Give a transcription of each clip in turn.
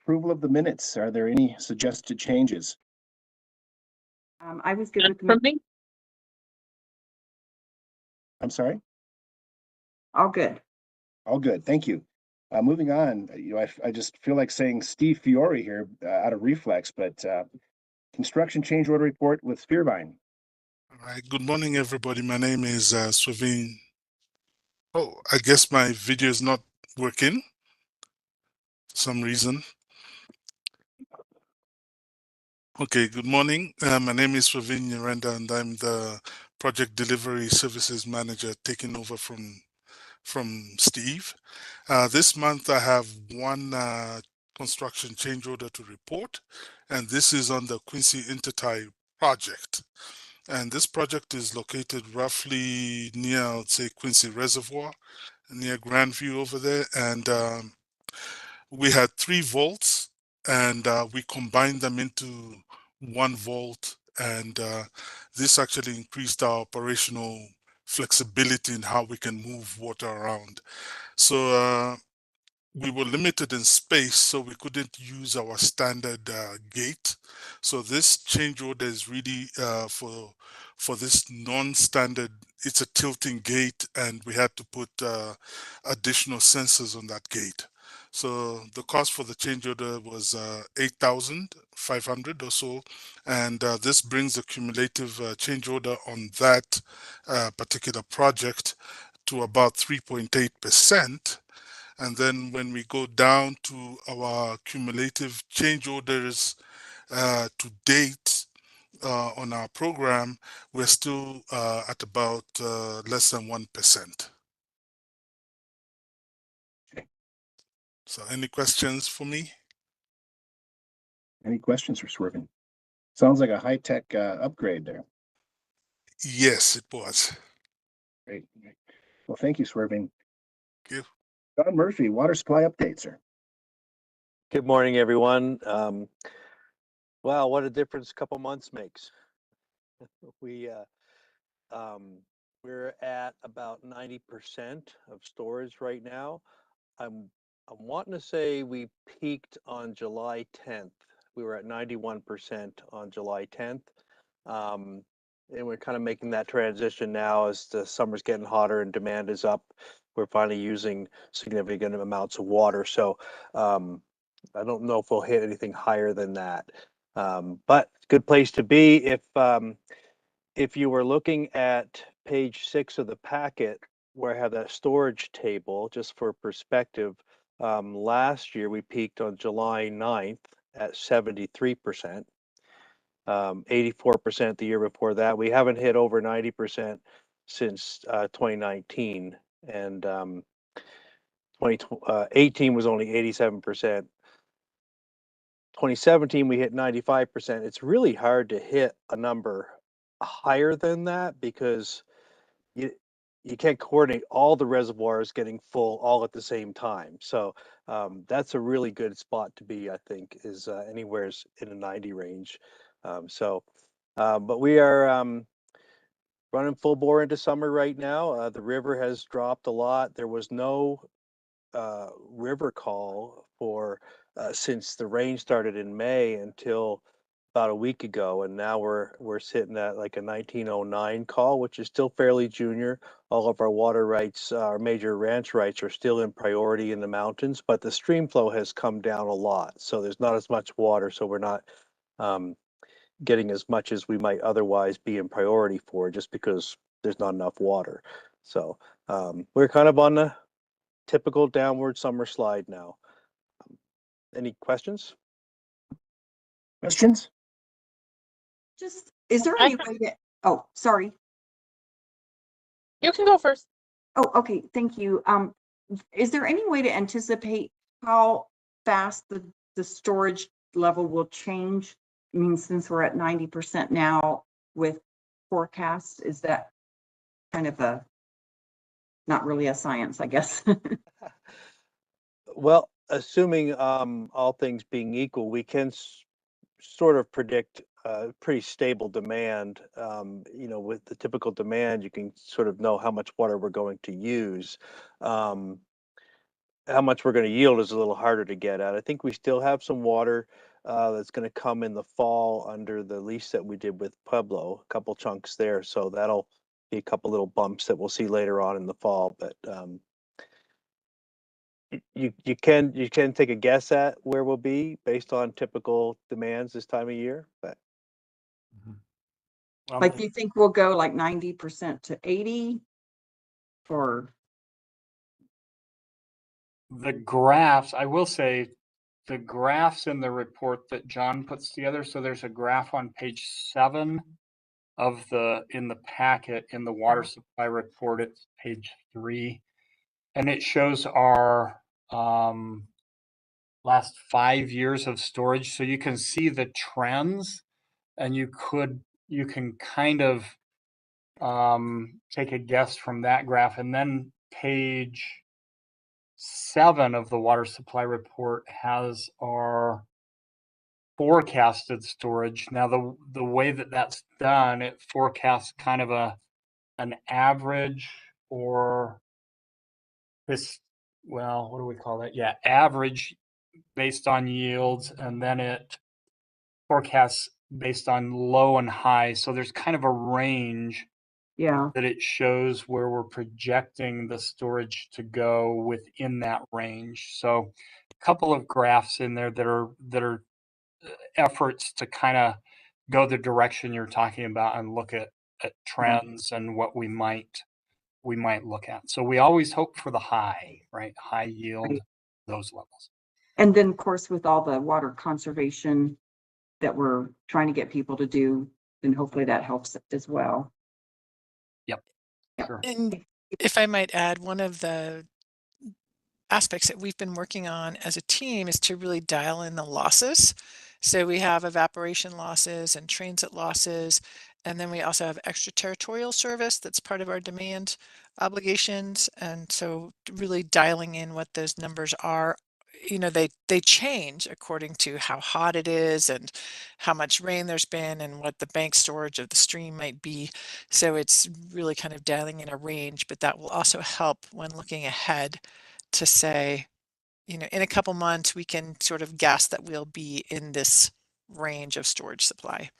approval of the minutes. Are there any suggested changes? I was good with the For me, I'm sorry? all good. All good, thank you. Moving on, I just feel like saying Steve Fiore here out of reflex, but construction change order report with Spearvine. All right, good morning, everybody. My name is Swaveen. Oh, I guess my video is not working for some reason. Okay, good morning. My name is Swaveen Nyirenda, and I'm the Project Delivery Services Manager taking over from Steve. This month I have one construction change order to report, and this is on the Quincy Intertie project. And this project is located roughly near, I would say, Quincy Reservoir, near Grandview over there. And we had 3 vaults, and we combined them into 1 vault. And this actually increased our operational flexibility in how we can move water around. So we were limited in space, so we couldn't use our standard gate. So this change order is really for this non-standard. It's a tilting gate, and we had to put additional sensors on that gate. So the cost for the change order was 8,500 or so, and this brings the cumulative change order on that particular project to about 3.8%. And then when we go down to our cumulative change orders to date on our program, we're still at about less than 1%. So any questions for me? Any questions for Swervin? Sounds like a high-tech upgrade there. Yes, it was. Great. Well, thank you, Swervin. Thank you. John Murphy, water supply update, sir. Good morning, everyone. Wow, what a difference a couple months makes. We're at about 90% of storage right now. I'm wanting to say we peaked on July 10th. We were at 91% on July 10th. And we're kind of making that transition now as the summer's getting hotter and demand is up. We're finally using significant amounts of water. So I don't know if we'll hit anything higher than that. But good place to be. If you were looking at page 6 of the packet, where I have that storage table, just for perspective, last year we peaked on July 9th at 73%, 84% the year before that. We haven't hit over 90% since 2019, and 2018 was only 87%. 2017 we hit 95%. It's really hard to hit a number higher than that because you can't coordinate all the reservoirs getting full all at the same time. So that's a really good spot to be, I think, is anywhere's in the 90 range. But we are running full bore into summer right now. The river has dropped a lot. There was no river call for since the rain started in May until about a week ago, and now we're sitting at like a 1909 call, which is still fairly junior. All of our water rights, our major ranch rights, are still in priority in the mountains, but the stream flow has come down a lot, so there's not as much water, so we're not getting as much as we might otherwise be in priority for, just because there's not enough water. So we're kind of on the typical downward summer slide now. Any questions? Questions? Just, is there any way to, oh, sorry. you can go first. Oh, okay, thank you. Is there any way to anticipate how fast the storage level will change? I mean, since we're at 90% now with forecasts, is that kind of a, not really a science, I guess? Well, assuming all things being equal, we can sort of predict pretty stable demand. With the typical demand, you can sort of know how much water we're going to use. how much we're going to yield is a little harder to get at. I think we still have some water that's going to come in the fall under the lease that we did with Pueblo, a couple chunks there. So that'll be a couple little bumps that we'll see later on in the fall. But you can take a guess at where we'll be based on typical demands this time of year. But Like, do you think we'll go like 90% to 80? Or the graphs, I will say, the graphs in the report that John puts together. So there's a graph on page 7 of in the packet in the water supply report. It's page 3, and it shows our last 5 years of storage. So you can see the trends, and you can kind of take a guess from that graph. And then page 7 of the water supply report has our forecasted storage. Now, the way that that's done, it forecasts kind of an average, or this, well, what do we call that? Yeah, average based on yields, and then it forecasts based on low and high. So there's kind of a range yeah, that it shows where we're projecting the storage to go within that range. So a couple of graphs in there that are efforts to kind of go the direction you're talking about and look at trends and what we might look at. So we always hope for the high, right? High yield, right. those levels. And then, of course, with all the water conservation that we're trying to get people to do, then hopefully that helps as well. Yep. Yep. Sure. And if I might add, one of the aspects that we've been working on as a team is to really dial in the losses. So we have evaporation losses and transit losses, and then we also have extraterritorial service that's part of our demand obligations. And so really dialing in what those numbers are. You know, they change according to how hot it is and how much rain there's been and what the bank storage of the stream might be. So it's really kind of dialing in a range, but that will also help when looking ahead to say, you know, in a couple months, we can sort of guess that we'll be in this range of storage supply.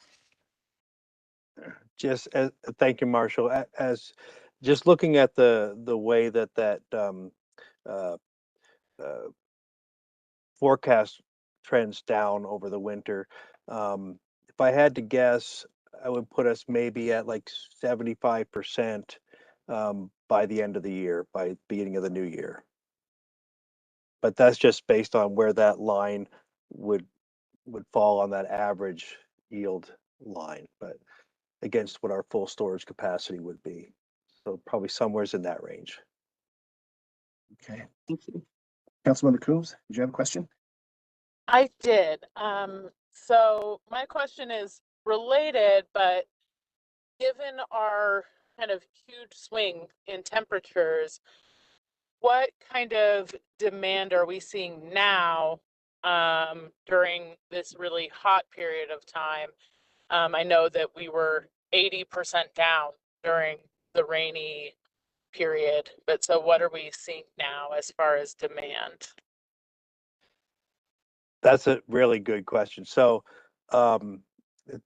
just as, thank you, Marshall. As just looking at the way that uh, forecast trends down over the winter, if I had to guess, I would put us maybe at like 75% by the end of the year, by beginning of the new year. But that's just based on where that line would fall on that average yield line, but against what our full storage capacity would be. So probably somewhere's in that range. Okay. Thank you. Councilmember Coombs, did you have a question? I did. So my question is related, but given our kind of huge swing in temperatures, what kind of demand are we seeing now during this really hot period of time? I know that we were 80% down during the rainy period, but so what are we seeing now as far as demand? That's a really good question. So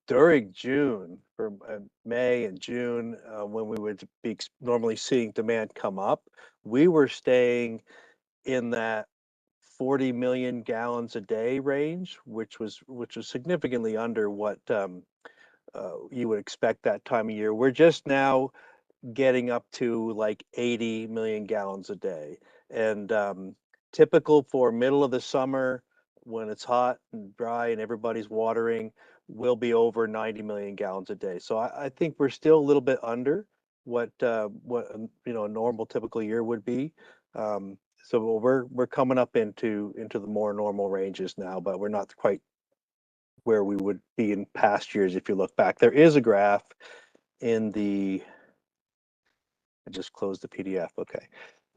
during June, for May and June, when we would be normally seeing demand come up, we were staying in that 40 million gallons a day range, which was significantly under what you would expect that time of year. We're just now getting up to like 80 million gallons a day, and typical for middle of the summer when it's hot and dry and everybody's watering will be over 90 million gallons a day. So I think we're still a little bit under what you know, a normal typical year would be. So we're coming up into the more normal ranges now, but we're not quite where we would be in past years if you look back. There is a graph in the, I just closed the PDF. Okay.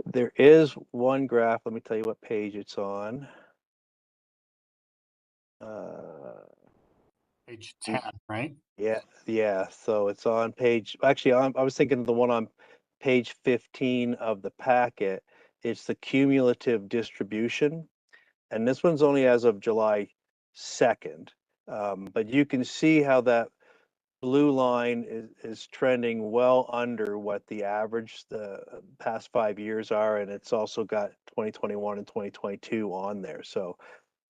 There is one graph. Let me tell you what page it's on. Page 10, right? Yeah. So it's on page, actually, I was thinking of the one on page 15 of the packet. It's the cumulative distribution. And this one's only as of July 2nd. But you can see how that blue line is trending well under what the average the past 5 years are. And it's also got 2021 and 2022 on there. So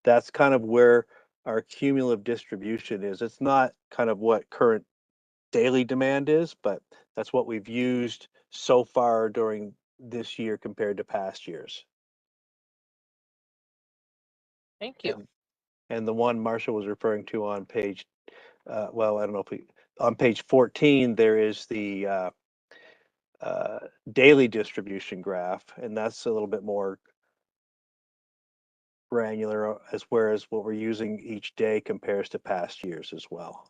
that's kind of where our cumulative distribution is. It's not kind of what current daily demand is, but that's what we've used so far during this year compared to past years. Thank you. And the one Marshall was referring to on page, well, I don't know if on page 14, there is the daily distribution graph, and that's a little bit more granular whereas what we're using each day compares to past years as well.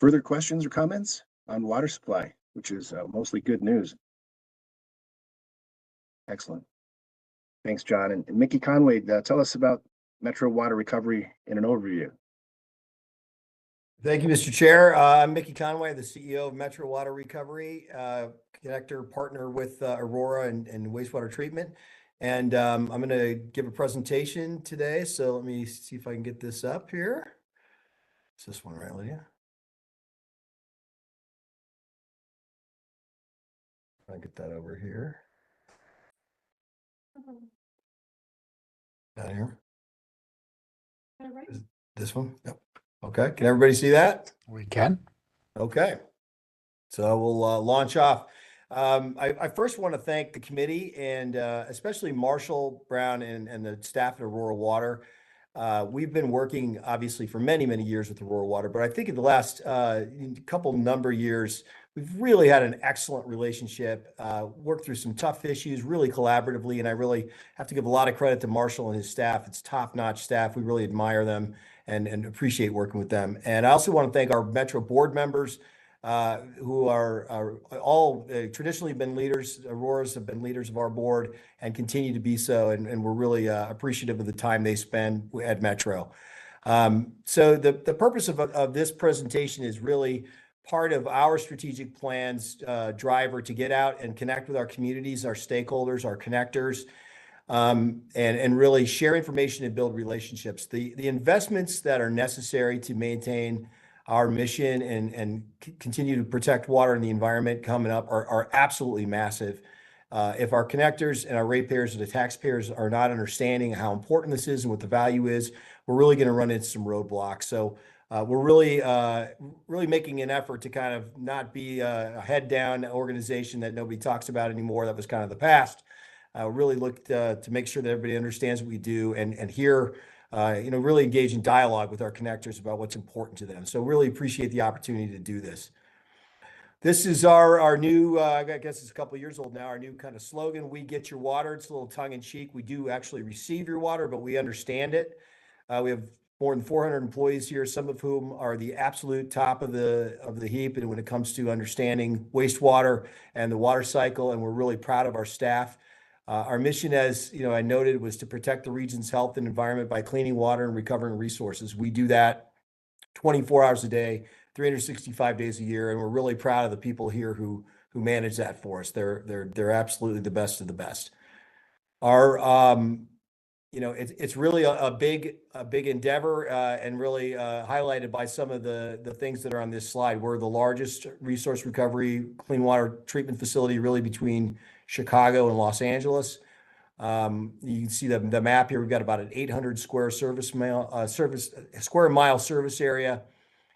Further questions or comments on water supply, which is mostly good news? Excellent. Thanks, John. And Mickey Conway, tell us about Metro Water Recovery in an overview. Thank you, Mr. Chair. I'm Mickey Conway, the CEO of Metro Water Recovery, connector partner with Aurora and wastewater treatment. And I'm going to give a presentation today. So let me see if I can get this up here. Is this one right, Lydia? I'll get that over here. Down here. Is this one? Yep. Okay. Can everybody see that? We can. Okay. So we'll launch off. I first want to thank the committee and especially Marshall Brown and the staff at Aurora Water. We've been working obviously for many, many years with Aurora Water, but I think in the last number of years, we've really had an excellent relationship, worked through some tough issues really collaboratively. And I really have to give a lot of credit to Marshall and his staff. It's top-notch staff. We really admire them and appreciate working with them. And I also want to thank our Metro board members who are all traditionally been leaders. Aurora's have been leaders of our board and continue to be so. And we're really appreciative of the time they spend at Metro. So the purpose of this presentation is really part of our strategic plans driver to get out and connect with our communities, our stakeholders, our connectors, and really share information and build relationships. The investments that are necessary to maintain our mission and continue to protect water and the environment coming up are absolutely massive. If our connectors and our ratepayers and the taxpayers are not understanding how important this is and what the value is, we're really going to run into some roadblocks. So we're really making an effort to kind of not be a head down organization that nobody talks about anymore. That was kind of the past. Really look to make sure that everybody understands what we do and hear, really engage in dialogue with our connectors about what's important to them. So really appreciate the opportunity to do this. This is our new, I guess it's a couple of years old now, our new kind of slogan, "We get your water." It's a little tongue in cheek. We do actually receive your water, but we understand it. We have more than 400 employees here, some of whom are the absolute top of the heap. And when it comes to understanding wastewater and the water cycle, and we're really proud of our staff. Our mission, as I noted, was to protect the region's health and environment by cleaning water and recovering resources. We do that 24 hours a day, 365 days a year, and we're really proud of the people here who manage that for us. They're absolutely the best of the best. Our it's really a big endeavor and really highlighted by some of the things that are on this slide. We're the largest resource recovery clean water treatment facility really between Chicago and Los Angeles. You can see the map here. We've got about an 800 square mile service area,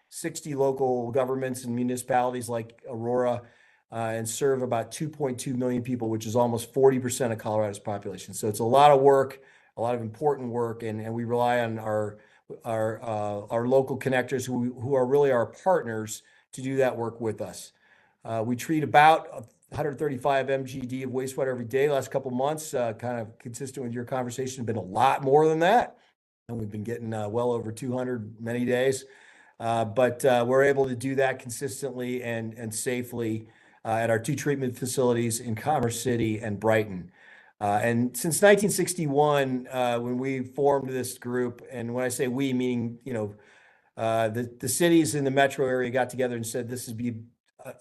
60 local governments and municipalities like Aurora, and serve about 2.2 million people, which is almost 40% of Colorado's population. So it's a lot of work, a lot of important work, and we rely on our local connectors who are really our partners to do that work with us. We treat about 135 MGD of wastewater every day. Last couple of months, kind of consistent with your conversation, been a lot more than that. And we've been getting well over 200 many days. But we're able to do that consistently and safely at our two treatment facilities in Commerce City and Brighton. And since 1961, when we formed this group, and when I say we, meaning, the cities in the metro area got together and said, this would be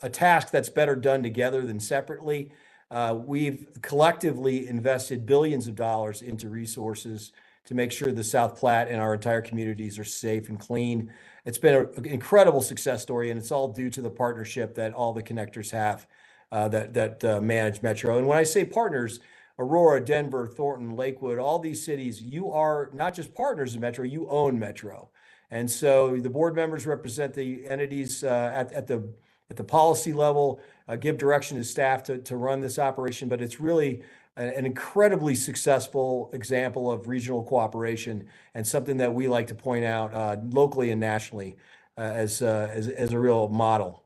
a task that's better done together than separately. We've collectively invested billions of dollars into resources to make sure the South Platte and our entire communities are safe and clean. It's been an incredible success story, and it's all due to the partnership that all the connectors have that manage Metro. And when I say partners, Aurora, Denver, Thornton, Lakewood, all these cities, you are not just partners in Metro, you own Metro. And so the board members represent the entities at the policy level, give direction to staff to run this operation, but it's really an incredibly successful example of regional cooperation and something that we like to point out locally and nationally as a real model.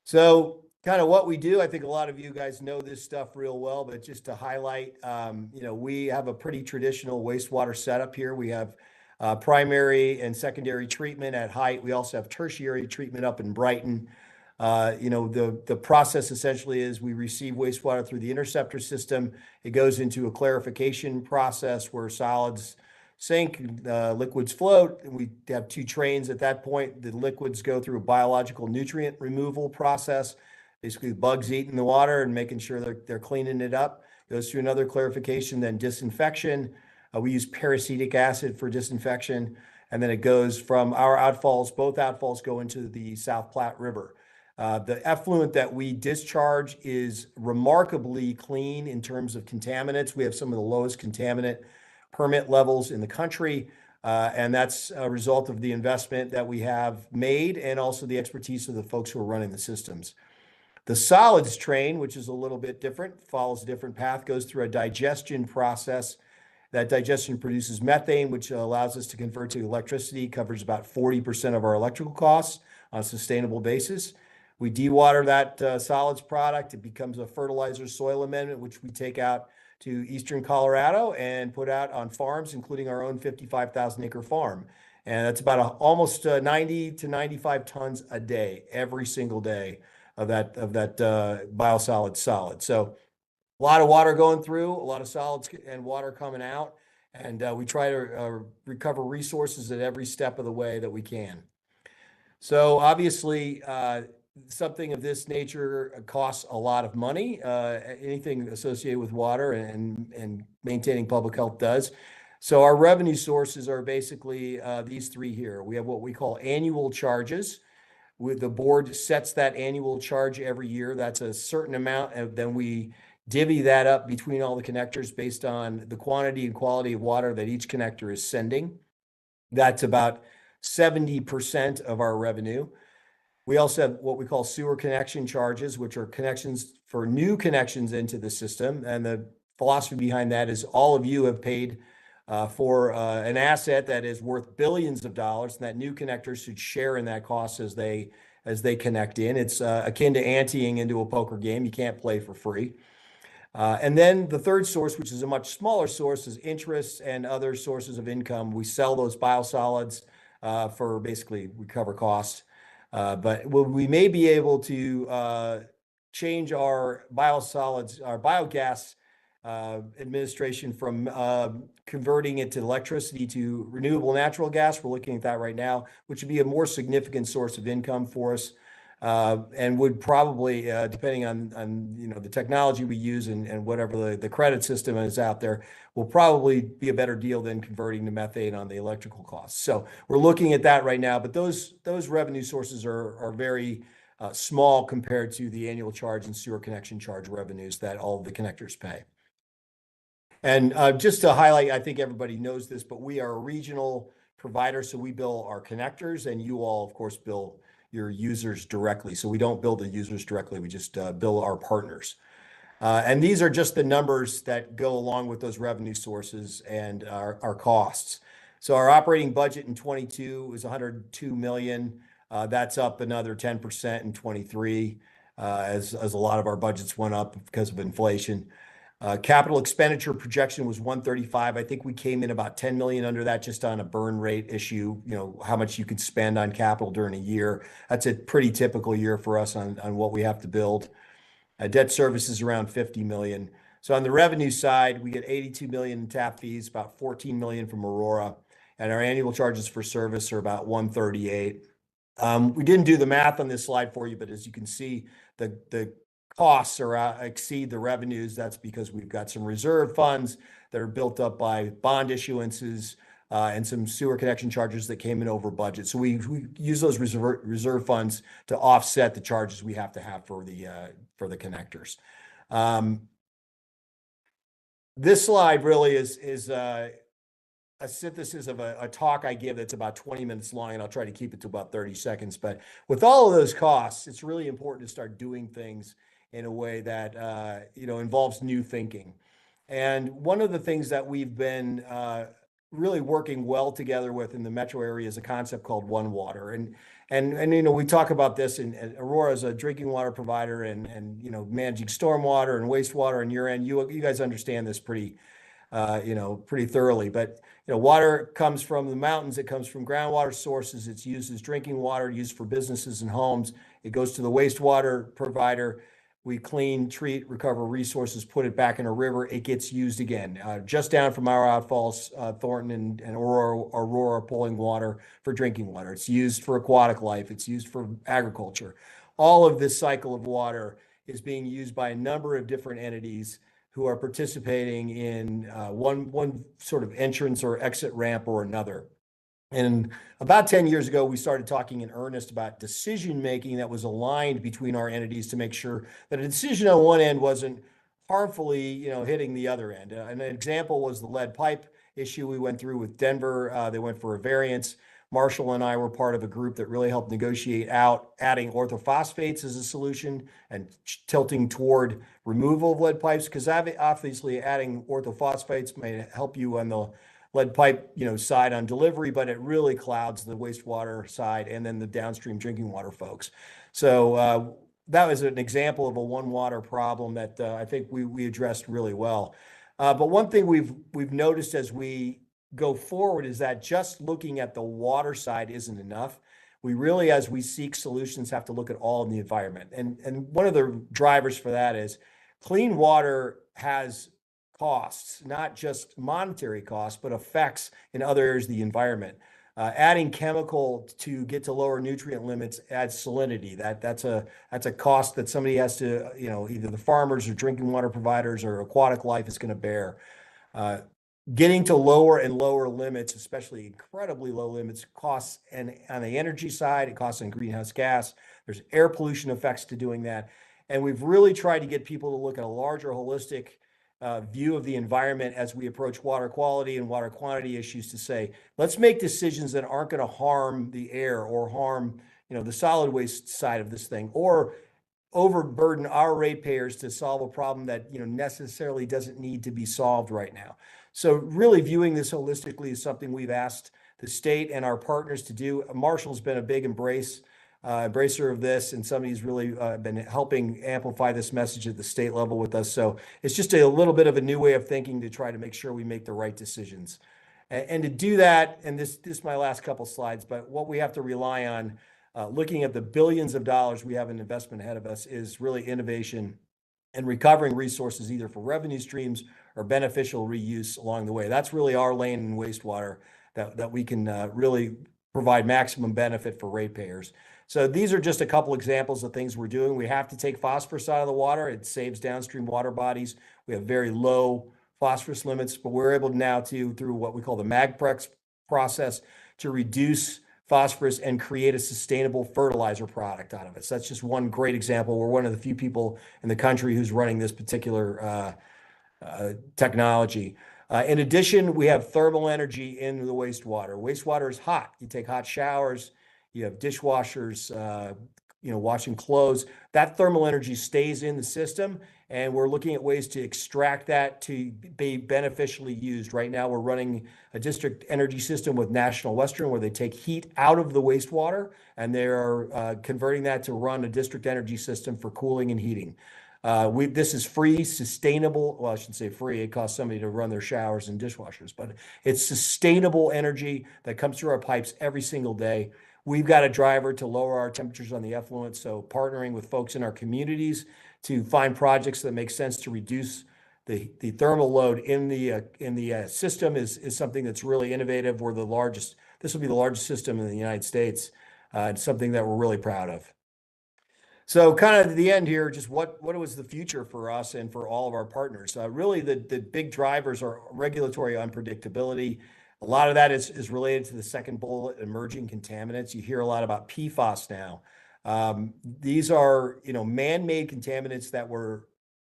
So kind of what we do, I think a lot of you guys know this stuff real well, but just to highlight, we have a pretty traditional wastewater setup here. We have primary and secondary treatment at Height. We also have tertiary treatment up in Brighton. The process essentially is we receive wastewater through the interceptor system. It goes into a clarification process where solids sink, liquids float. We have 2 trains at that point. The liquids go through a biological nutrient removal process. Basically, bugs eating the water and making sure they're cleaning it up. Goes through another clarification, then disinfection. We use peracetic acid for disinfection. And then it goes from our outfalls, both outfalls go into the South Platte River. The effluent that we discharge is remarkably clean in terms of contaminants. We have some of the lowest contaminant permit levels in the country. And that's a result of the investment that we have made and also the expertise of the folks who are running the systems. The solids train, which is a little bit different, follows a different path, goes through a digestion process. That digestion produces methane, which allows us to convert to electricity, covers about 40% of our electrical costs on a sustainable basis. We dewater that solids product. It becomes a fertilizer soil amendment, which we take out to eastern Colorado and put out on farms, including our own 55,000 acre farm. And that's about almost 90 to 95 tons a day, every single day of that biosolids solid. So a lot of water going through, a lot of solids and water coming out. And we try to recover resources at every step of the way that we can. So obviously, something of this nature costs a lot of money. Anything associated with water and maintaining public health does. So our revenue sources are basically these 3 here. We have what we call annual charges. The board sets that annual charge every year. That's a certain amount, and then we divvy that up between all the connectors based on the quantity and quality of water that each connector is sending. That's about 70% of our revenue. We also have what we call sewer connection charges, which are connections for new connections into the system. And the philosophy behind that is all of you have paid for an asset that is worth billions of dollars, and that new connectors should share in that cost as they connect in. It's akin to anteing into a poker game. You can't play for free. And then the third source, which is a much smaller source, is interest and other sources of income. We sell those biosolids for basically recover costs. But we may be able to change our biosolids, our biogas administration from converting it to electricity to renewable natural gas. We're looking at that right now, which would be a more significant source of income for us, and would probably, depending on the technology we use and whatever the credit system is out there, will probably be a better deal than converting to methane on the electrical costs. So we're looking at that right now, but those revenue sources are very small compared to the annual charge and sewer connection charge revenues that all of the connectors pay. And just to highlight, I think everybody knows this, but we are a regional provider, so we bill our connectors, and you all, of course, bill your users directly. So we don't bill the users directly, we just bill our partners. And these are just the numbers that go along with those revenue sources and our costs. So our operating budget in 22 was 102 million. That's up another 10% in 23, as a lot of our budgets went up because of inflation. Capital expenditure projection was 135. I think we came in about 10 million under that, just on a burn rate issue, how much you could spend on capital during a year. That's a pretty typical year for us on what we have to build. Debt service is around 50 million. So on the revenue side, we get 82 million in tap fees, about 14 million from Aurora, and our annual charges for service are about 138. We didn't do the math on this slide for you, but as you can see, the costs exceed the revenues, that's because we've got some reserve funds that are built up by bond issuances and some sewer connection charges that came in over budget. So we use those reserve funds to offset the charges we have to have for the connectors. This slide really is a synthesis of a talk I give that's about 20 minutes long, and I'll try to keep it to about 30 seconds. But with all of those costs, it's really important to start doing things in a way that involves new thinking. And one of the things that we've been really working well together with in the metro area is a concept called One Water. And we talk about this in Aurora as a drinking water provider and managing stormwater and wastewater on your end. You guys understand this pretty thoroughly. But water comes from the mountains. It comes from groundwater sources. It's used as drinking water, used for businesses and homes. It goes to the wastewater provider. We clean, treat, recover resources, put it back in a river. It gets used again. Just down from our outfalls, Thornton and Aurora pulling water for drinking water. It's used for aquatic life. It's used for agriculture. All of this cycle of water is being used by a number of different entities who are participating in one sort of entrance or exit ramp or another. And about 10 years ago, we started talking in earnest about decision-making that was aligned between our entities to make sure that a decision on one end wasn't harmfully, hitting the other end. An example was the lead pipe issue we went through with Denver. They went for a variance. Marshall and I were part of a group that really helped negotiate out adding orthophosphates as a solution and tilting toward removal of lead pipes, because obviously adding orthophosphates may help you on the lead pipe, side on delivery, but it really clouds the wastewater side and then the downstream drinking water folks. So that was an example of a One Water problem that I think we addressed really well. But one thing we've noticed as we go forward is that just looking at the water side isn't enough. We really, as we seek solutions, have to look at all in the environment. And one of the drivers for that is clean water has costs, not just monetary costs, but effects in other areas of the environment. Adding chemical to get to lower nutrient limits adds salinity. That's a cost that somebody has to, either the farmers or drinking water providers or aquatic life is going to bear. Getting to lower and lower limits, especially incredibly low limits, costs, and on the energy side, it costs on greenhouse gas. There's air pollution effects to doing that. And we've really tried to get people to look at a larger holistic view of the environment as we approach water quality and water quantity issues, to say, let's make decisions that aren't going to harm the air or harm, the solid waste side of this thing, or overburden our ratepayers to solve a problem that, necessarily doesn't need to be solved right now. So really viewing this holistically is something we've asked the state and our partners to do. Marshall's been a big embracer of this, and somebody's really been helping amplify this message at the state level with us. So it's just a little bit of a new way of thinking to try to make sure we make the right decisions. And to do that, and this is my last couple slides, but what we have to rely on, looking at the billions of dollars we have in investment ahead of us, is really innovation and recovering resources either for revenue streams or beneficial reuse along the way. That's really our lane in wastewater that we can really provide maximum benefit for ratepayers. So these are just a couple examples of things we're doing. We have to take phosphorus out of the water. It saves downstream water bodies. We have very low phosphorus limits, but we're able now to, through what we call the MAGPREX process, to reduce phosphorus and create a sustainable fertilizer product out of it. So that's just one great example. We're one of the few people in the country who's running this particular technology. In addition, we have thermal energy in the wastewater. Wastewater is hot. You take hot showers, you have dishwashers, washing clothes. That thermal energy stays in the system, and we're looking at ways to extract that to be beneficially used. Right now, we're running a district energy system with National Western where they take heat out of the wastewater, and they're converting that to run a district energy system for cooling and heating. This is free, sustainable. Well, I shouldn't say free. It costs somebody to run their showers and dishwashers, but it's sustainable energy that comes through our pipes every single day. We've got a driver to lower our temperatures on the effluent, so partnering with folks in our communities to find projects that make sense to reduce the thermal load in the system is something that's really innovative. We're the largest. This will be the largest system in the United States. It's something that we're really proud of. So kind of at the end here, just what was the future for us and for all of our partners? Really, the big drivers are regulatory unpredictability. A lot of that is related to the second bullet, emerging contaminants. You hear a lot about PFAS now. These are, man-made contaminants that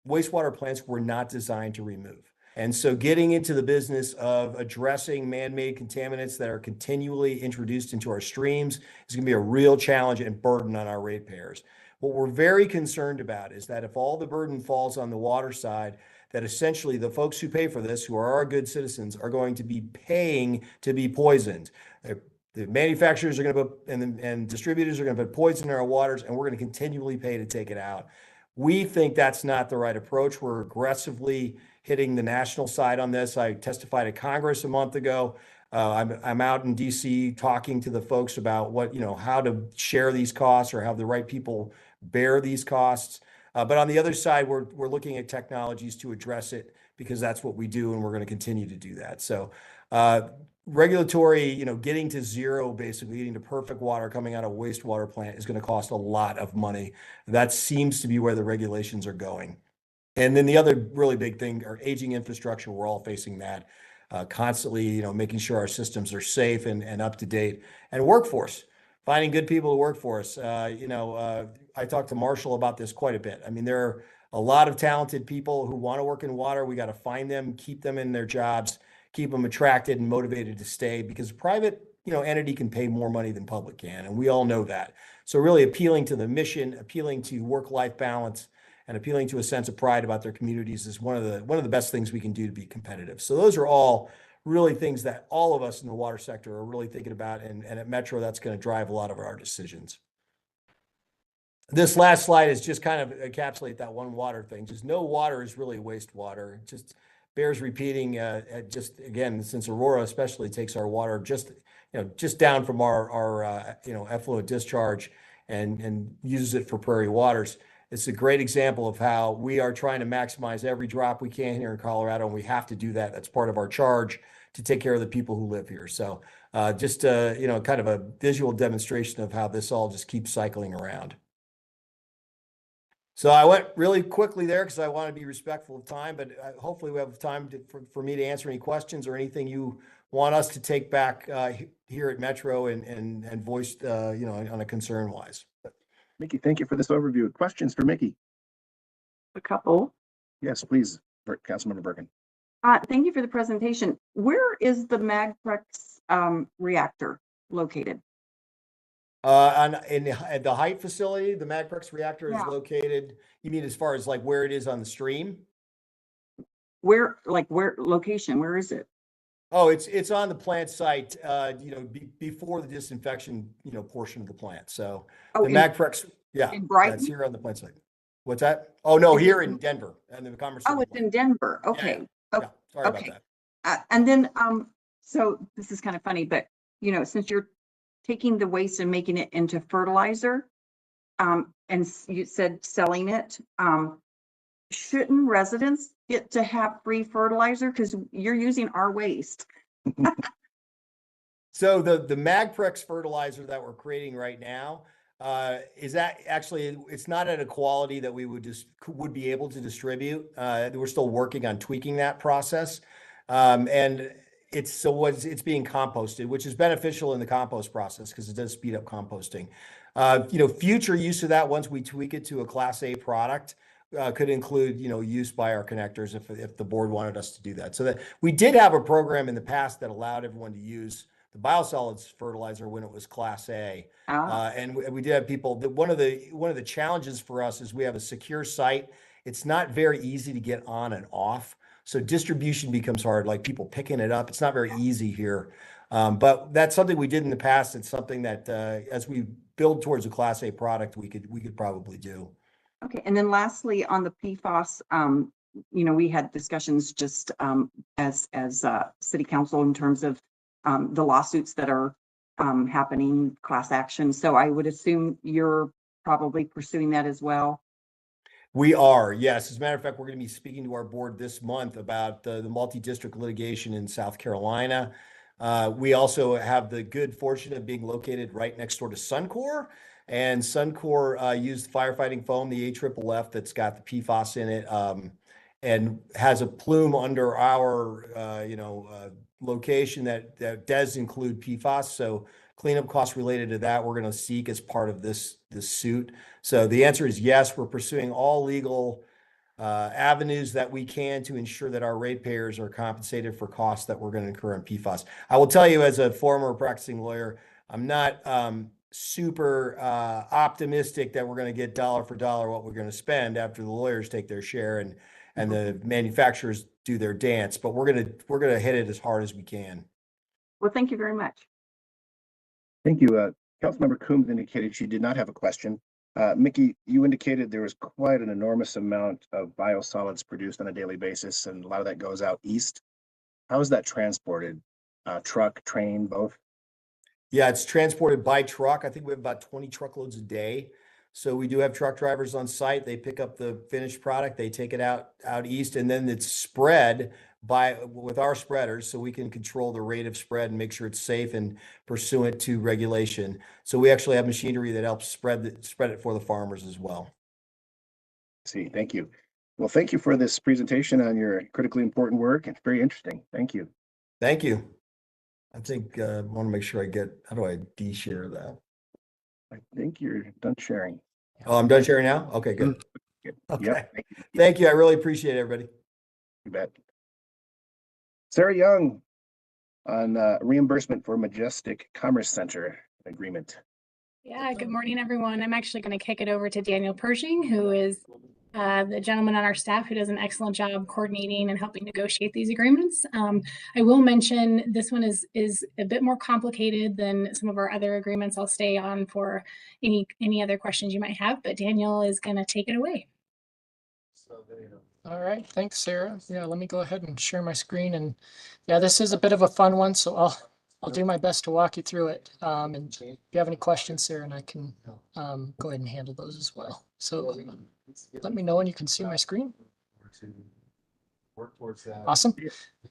wastewater plants were not designed to remove. And so getting into the business of addressing man-made contaminants that are continually introduced into our streams is going to be a real challenge and burden on our ratepayers. What we're very concerned about is that if all the burden falls on the water side, that essentially the folks who pay for this, who are our good citizens, are going to be paying to be poisoned. The manufacturers are going to put, and distributors are going to put poison in our waters, and we're going to continually pay to take it out. We think that's not the right approach. We're aggressively hitting the national side on this. I testified at Congress a month ago. I'm out in DC talking to the folks about how to share these costs or have the right people bear these costs. But on the other side, we're looking at technologies to address it because that's what we do, and we're going to continue to do that. So regulatory, getting to zero, basically getting to perfect water coming out of a wastewater plant is going to cost a lot of money. That seems to be where the regulations are going. And then the other really big thing are aging infrastructure. We're all facing that constantly, making sure our systems are safe and up to date. And workforce, finding good people to work for us. I talked to Marshall about this quite a bit. I mean, there are a lot of talented people who want to work in water. We got to find them, keep them in their jobs, keep them attracted and motivated to stay, because private, entity can pay more money than public can, and we all know that. So really appealing to the mission, appealing to work-life balance, and appealing to a sense of pride about their communities is one of the best things we can do to be competitive. So those are all really things that all of us in the water sector are really thinking about, and at Metro, that's going to drive a lot of our decisions. This last slide is just kind of encapsulate that one water thing. Just no water is really wastewater. It just bears repeating. Just again, since Aurora especially takes our water just down from our effluent discharge and uses it for prairie waters. It's a great example of how we are trying to maximize every drop we can here in Colorado, and we have to do that. That's part of our charge to take care of the people who live here. So just kind of a visual demonstration of how this all just keeps cycling around. So I went really quickly there because I want to be respectful of time, but hopefully we have time for me to answer any questions or anything you want us to take back here at Metro and voice, on a concern wise. Mickey, thank you for this overview. Questions for Mickey? A couple. Yes, please, Councilmember Bergan. Thank you for the presentation. Where is the Magprex reactor located? At the Height facility, the Magprex reactor is located. You mean as far as like where it is on the stream? Where Location? Where is it? Oh, it's on the plant site, before the disinfection, portion of the plant. So the Magprex, in Brighton? That's here on the plant site. What's that? Oh, no, here in Denver and the Commerce. Oh, it's in Denver. Okay. Yeah. Sorry about that. And then, so this is kind of funny, but since you're taking the waste and making it into fertilizer, and you said selling it, shouldn't residents get to have free fertilizer because you're using our waste? So the Magprex fertilizer that we're creating right now is that actually it's not at a quality that we would be able to distribute. We're still working on tweaking that process, and it's being composted, which is beneficial in the compost process because it does speed up composting. Future use of that once we tweak it to a Class A product could include, use by our connectors if the board wanted us to do that. So that we did have a program in the past that allowed everyone to use the biosolids fertilizer when it was Class A. And we did have people that one of the challenges for us is we have a secure site. It's not very easy to get on and off. So distribution becomes hard, like people picking it up. It's not very easy here. But that's something we did in the past. It's something that as we build towards a Class A product, we could probably do. Okay. And then lastly, on the PFAS, we had discussions just as city council in terms of the lawsuits that are happening, class action. So I would assume you're probably pursuing that as well. We are, yes. As a matter of fact, we're going to be speaking to our board this month about the multi-district litigation in South Carolina. We also have the good fortune of being located right next door to Suncor. And Suncor used firefighting foam, the AFFF that's got the PFAS in it, and has a plume under our, location that does include PFAS. So cleanup costs related to that, we're going to seek as part of this suit. So the answer is yes, we're pursuing all legal avenues that we can to ensure that our ratepayers are compensated for costs that we're going to incur on PFAS. I will tell you, as a former practicing lawyer, I'm not super optimistic that we're going to get dollar for dollar what we're going to spend after the lawyers take their share and the manufacturers do their dance. But we're gonna hit it as hard as we can. Well, thank you very much. Thank you. Councilmember Coombs indicated she did not have a question. Mickey, you indicated there was quite an enormous amount of biosolids produced on a daily basis, and a lot of that goes out east. How is that transported? Truck, train, both? Yeah, it's transported by truck. I think we have about 20 truckloads a day. So we do have truck drivers on site. They pick up the finished product, they take it out east, and then it's spread with our spreaders, so we can control the rate of spread and make sure it's safe and pursuant to regulation. So we actually have machinery that helps spread it for the farmers as well. See, thank you. Well, thank you for this presentation on your critically important work. It's very interesting. Thank you. Thank you. I think I want to make sure how do I de-share that? I think you're done sharing. Oh, I'm done sharing now? Okay, good. Okay. Yep. Thank you. I really appreciate it, everybody. You bet. Sarah Young on reimbursement for Majestic Commerce Center agreement. Yeah, good morning, everyone. I'm actually going to kick it over to Daniel Pershing, who is the gentleman on our staff who does an excellent job coordinating and helping negotiate these agreements. I will mention this one is a bit more complicated than some of our other agreements. I'll stay on for any other questions you might have, but Daniel is going to take it away. All right, thanks, Sarah. Yeah, let me go ahead and share my screen. And yeah, this is a bit of a fun one, so I'll do my best to walk you through it. And if you have any questions, Sarah and I can go ahead and handle those as well. So let me know when you can see my screen. Awesome.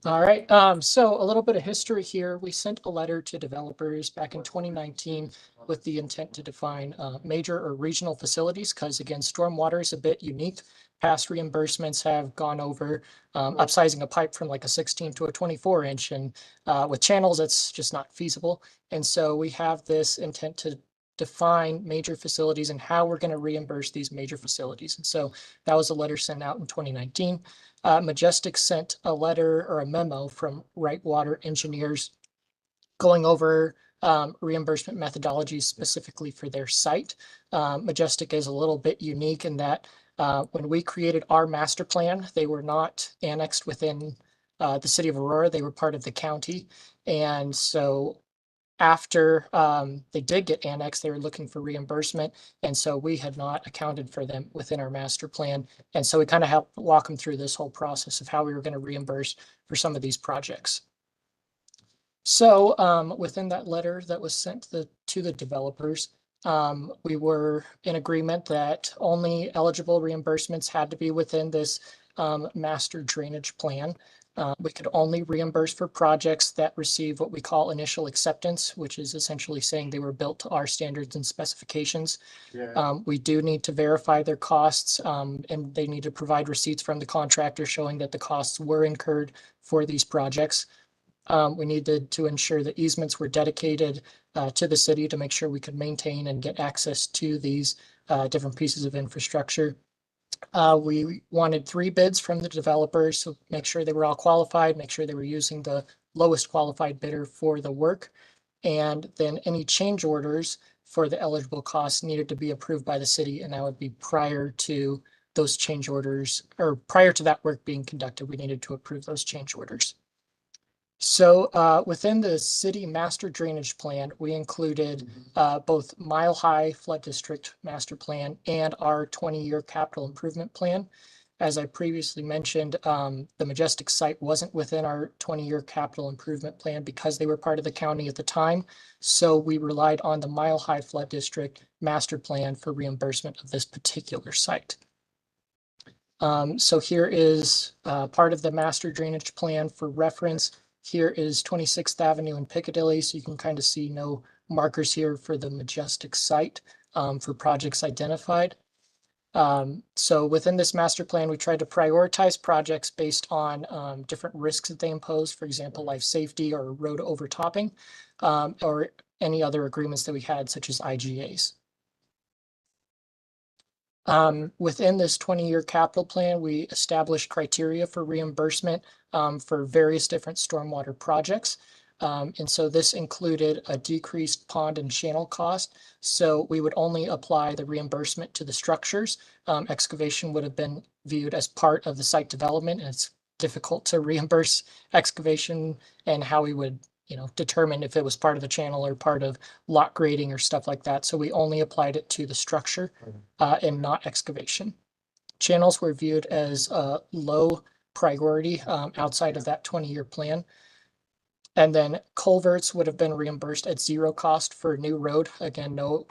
All right. So a little bit of history here. We sent a letter to developers back in 2019 with the intent to define major or regional facilities, because again, stormwater is a bit unique. Past reimbursements have gone over upsizing a pipe from like a 16 to a 24 inch, and with channels, it's just not feasible. And so we have this intent to define major facilities and how we're going to reimburse these major facilities. And so that was a letter sent out in 2019. Majestic sent a letter or a memo from Right Water engineers going over reimbursement methodologies specifically for their site. Majestic is a little bit unique in that when we created our master plan, they were not annexed within the city of Aurora. They were part of the county. And so after they did get annexed, they were looking for reimbursement. And so we had not accounted for them within our master plan. And so we kind of helped walk them through this whole process of how we were going to reimburse for some of these projects. So within that letter that was sent to the developers, we were in agreement that only eligible reimbursements had to be within this master drainage plan. We could only reimburse for projects that receive what we call initial acceptance, which is essentially saying they were built to our standards and specifications. We do need to verify their costs, and they need to provide receipts from the contractor showing that the costs were incurred for these projects. We needed to ensure that easements were dedicated to the city to make sure we could maintain and get access to these different pieces of infrastructure. We wanted 3 bids from the developers to make sure they were all qualified, make sure they were using the lowest qualified bidder for the work. And then any change orders for the eligible costs needed to be approved by the city, and that would be prior to those change orders, or prior to that work being conducted, we needed to approve those change orders. So within the city master drainage plan, we included both Mile High Flood District master plan and our 20-year capital improvement plan. As I previously mentioned, the Majestic site wasn't within our 20-year capital improvement plan because they were part of the county at the time. So we relied on the Mile High Flood District master plan for reimbursement of this particular site. So here is part of the master drainage plan for reference. Here is 26th Avenue and Piccadilly, so you can kind of see no markers here for the Majestic site for projects identified. So within this master plan, we tried to prioritize projects based on different risks that they impose, for example, life safety or road overtopping, or any other agreements that we had, such as IGAs. Within this 20-year capital plan, we established criteria for reimbursement for various different stormwater projects. And so this included a decreased pond and channel cost. So we would only apply the reimbursement to the structures. Excavation would have been viewed as part of the site development, and it's difficult to reimburse excavation and how we would, determine if it was part of the channel or part of lot grading or stuff like that. So we only applied it to the structure and not excavation. Channels were viewed as a low priority outside of that 20-year plan. And then culverts would have been reimbursed at zero cost for a new road. Again, no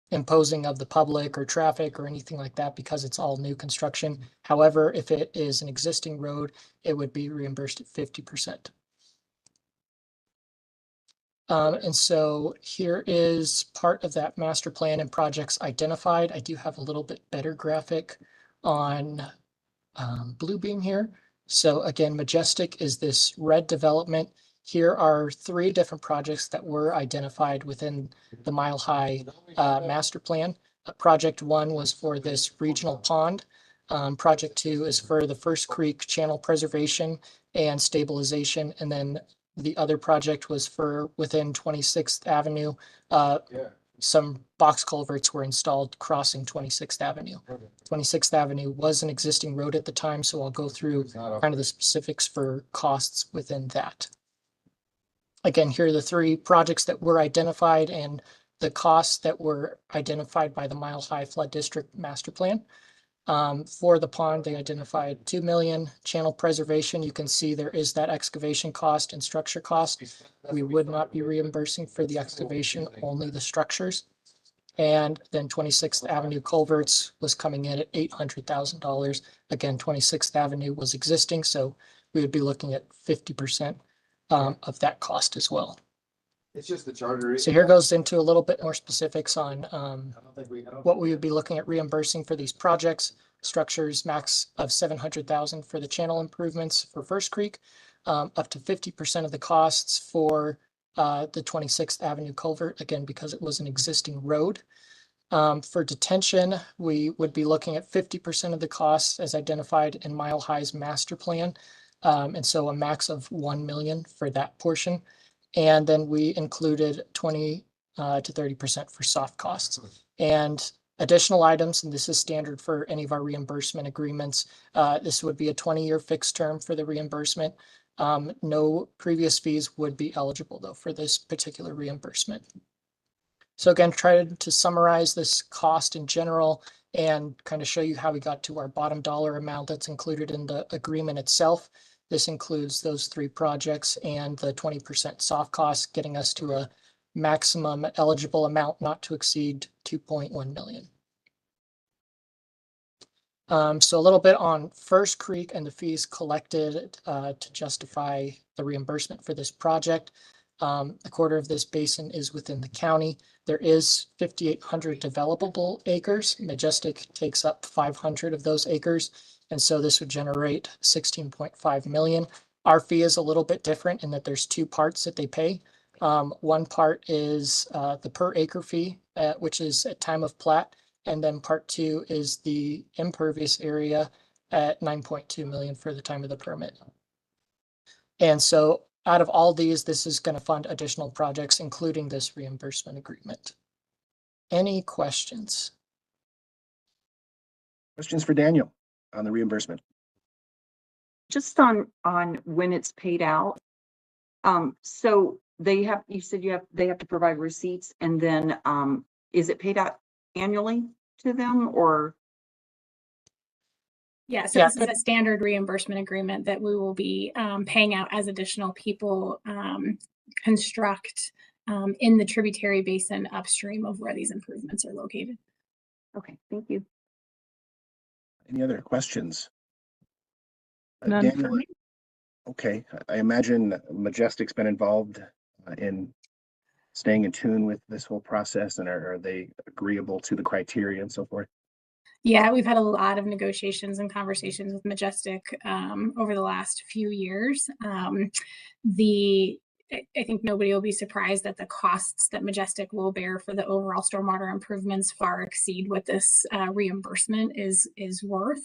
imposing of the public or traffic or anything like that because it's all new construction. However, if it is an existing road, it would be reimbursed at 50%. And so here is part of that master plan and projects identified. I do have a little bit better graphic on Bluebeam here. So again, Majestic is this red development. Here are 3 different projects that were identified within the Mile High master plan. Project 1 was for this regional pond. Project 2 is for the First Creek channel preservation and stabilization. And then the other project was for within 26th Avenue. Some box culverts were installed crossing 26th Avenue. 26th Avenue was an existing road at the time, so I'll go through kind of the specifics for costs within that. Again, here are the 3 projects that were identified and the costs that were identified by the Mile High Flood District Master Plan. For the pond, they identified $2 million. Channel preservation, you can see there is that excavation cost and structure cost. We would not be reimbursing for the excavation, only the structures. And then 26th Avenue culverts was coming in at $800,000. Again, 26th Avenue was existing, so we would be looking at 50% of that cost as well. It's just the charter. So here goes into a little bit more specifics on what we would be looking at reimbursing for these projects. Structures max of $700,000 for the channel improvements for First Creek, up to 50% of the costs for the 26th Avenue culvert, again, because it was an existing road. For detention, we would be looking at 50% of the costs as identified in Mile High's master plan. And so a max of $1 million for that portion. And then we included 20 to 30% for soft costs. And additional items, and this is standard for any of our reimbursement agreements. This would be a 20-year fixed term for the reimbursement. No previous fees would be eligible though for this particular reimbursement. So again, trying to summarize this cost in general and kind of show you how we got to our bottom dollar amount that's included in the agreement itself. This includes those 3 projects and the 20% soft cost, getting us to a maximum eligible amount not to exceed $2.1 million. So a little bit on First Creek and the fees collected to justify the reimbursement for this project. A quarter of this basin is within the county. There is 5,800 developable acres. Majestic takes up 500 of those acres. And so this would generate 16.5 million. Our fee is a little bit different in that there's 2 parts that they pay. One part is the per acre fee, which is at time of plat. And then part 2 is the impervious area at 9.2 million for the time of the permit. And so out of all these, this is going to fund additional projects, including this reimbursement agreement. Any questions? Questions for Daniel on the reimbursement? Just on when it's paid out. So you said they have to provide receipts, and then is it paid out annually to them or? Yeah, so this is a standard reimbursement agreement that we will be paying out as additional people construct in the tributary basin upstream of where these improvements are located. Okay, thank you. Any other questions? None for me. Okay, I imagine Majestic's been involved in staying in tune with this whole process, and are they agreeable to the criteria and so forth? Yeah, we've had a lot of negotiations and conversations with Majestic over the last few years. I think nobody will be surprised that the costs that Majestic will bear for the overall stormwater improvements far exceed what this reimbursement is worth.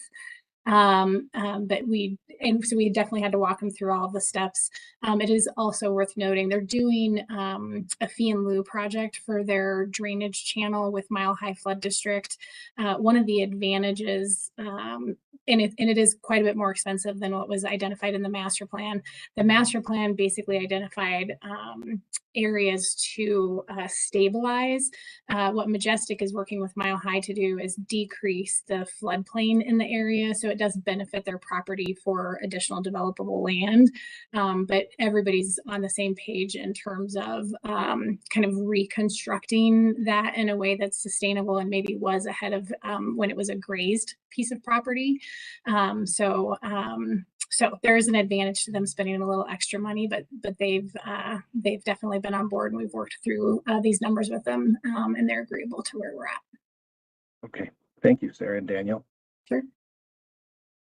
But we definitely had to walk them through all of the steps. It is also worth noting they're doing a fee in lieu project for their drainage channel with Mile High Flood District. One of the advantages, and it is quite a bit more expensive than what was identified in the master plan. The master plan basically identified areas to stabilize. What Majestic is working with Mile High to do is decrease the floodplain in the area, so it does benefit their property for additional developable land. But everybody's on the same page in terms of kind of reconstructing that in a way that's sustainable and maybe was ahead of when it was a grazed piece of property. So there is an advantage to them spending a little extra money, but they've definitely been on board, and we've worked through these numbers with them, and they're agreeable to where we're at. Okay, thank you, Sarah and Daniel. Sure.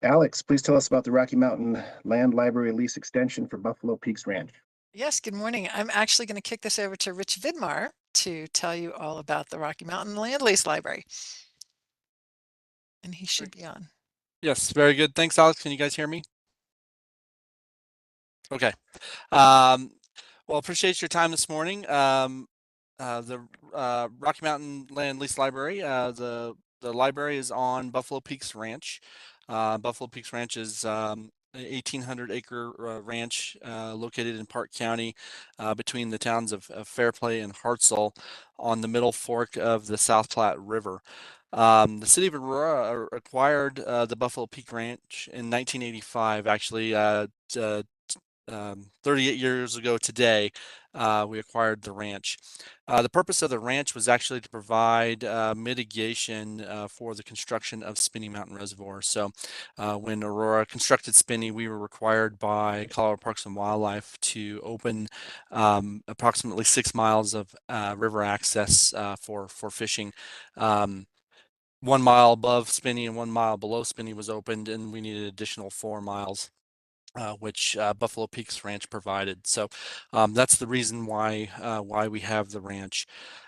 Alex, please tell us about the Rocky Mountain Land Library lease extension for Buffalo Peaks Ranch. Yes, good morning. I'm actually going to kick this over to Rich Vidmar to tell you all about the Rocky Mountain Land Lease Library. And he should be on. Yes, very good. Thanks, Alex. Can you guys hear me? Okay. Well, appreciate your time this morning. The Rocky Mountain Land Lease Library, the library is on Buffalo Peaks Ranch. Buffalo Peaks Ranch is an 1,800-acre ranch located in Park County between the towns of Fairplay and Hartselle on the middle fork of the South Platte River. The city of Aurora acquired the Buffalo Peak Ranch in 1985, actually 38 years ago today. We acquired the ranch. The purpose of the ranch was actually to provide mitigation for the construction of Spinney Mountain Reservoir. So when Aurora constructed Spinney, we were required by Colorado Parks and Wildlife to open approximately 6 miles of river access for fishing. 1 mile above Spinney and 1 mile below Spinney was opened, and we needed additional 4 miles. Which Buffalo Peaks Ranch provided. So that's the reason why we have the ranch.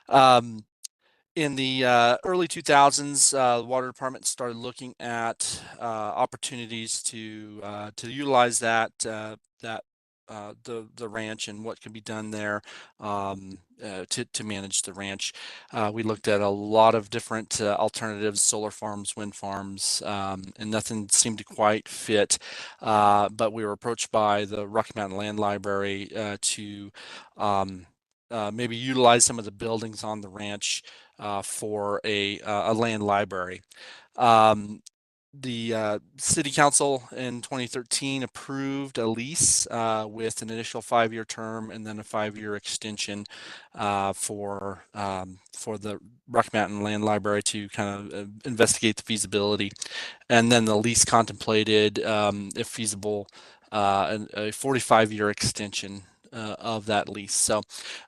In the early 2000s, the water department started looking at opportunities to utilize the ranch and what can be done there to manage the ranch. We looked at a lot of different alternatives, solar farms, wind farms, and nothing seemed to quite fit. But we were approached by the Rocky Mountain Land Library to maybe utilize some of the buildings on the ranch for a land library. The city council in 2013 approved a lease with an initial 5-year term and then a 5-year extension for the Rocky Mountain Land Library to kind of investigate the feasibility. And then the lease contemplated, if feasible, a 45-year extension of that lease. So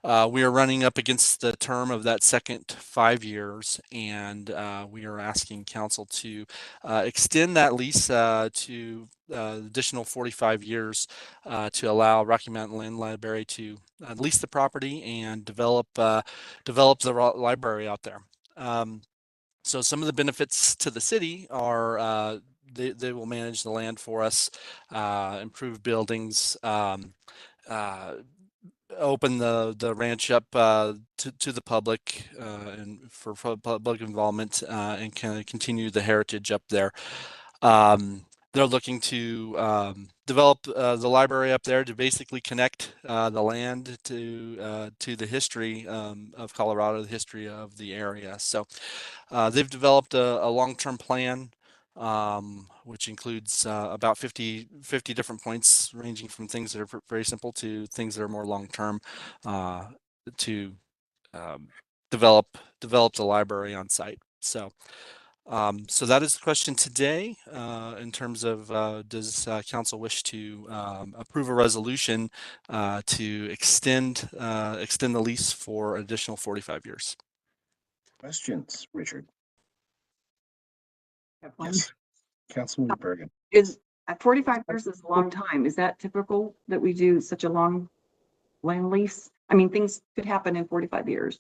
we are running up against the term of that second 5 years, and we are asking council to extend that lease to additional 45 years to allow Rocky Mountain Land Library to lease the property and develop the library out there. So some of the benefits to the city are they will manage the land for us, improve buildings, open the ranch up to the public and for public involvement and kind of continue the heritage up there. They're looking to develop the library up there to basically connect the land to the history of Colorado, the history of the area. So they've developed a long-term plan, which includes about 50 different points, ranging from things that are very simple to things that are more long-term to develop the library on site. So So that is the question today in terms of does council wish to approve a resolution to extend the lease for an additional 45 years? Questions, Richard? Have one. Yes. Councilman Bergan. Is 45 years is a long time. Is that typical that we do such a long land lease? I mean, things could happen in 45 years.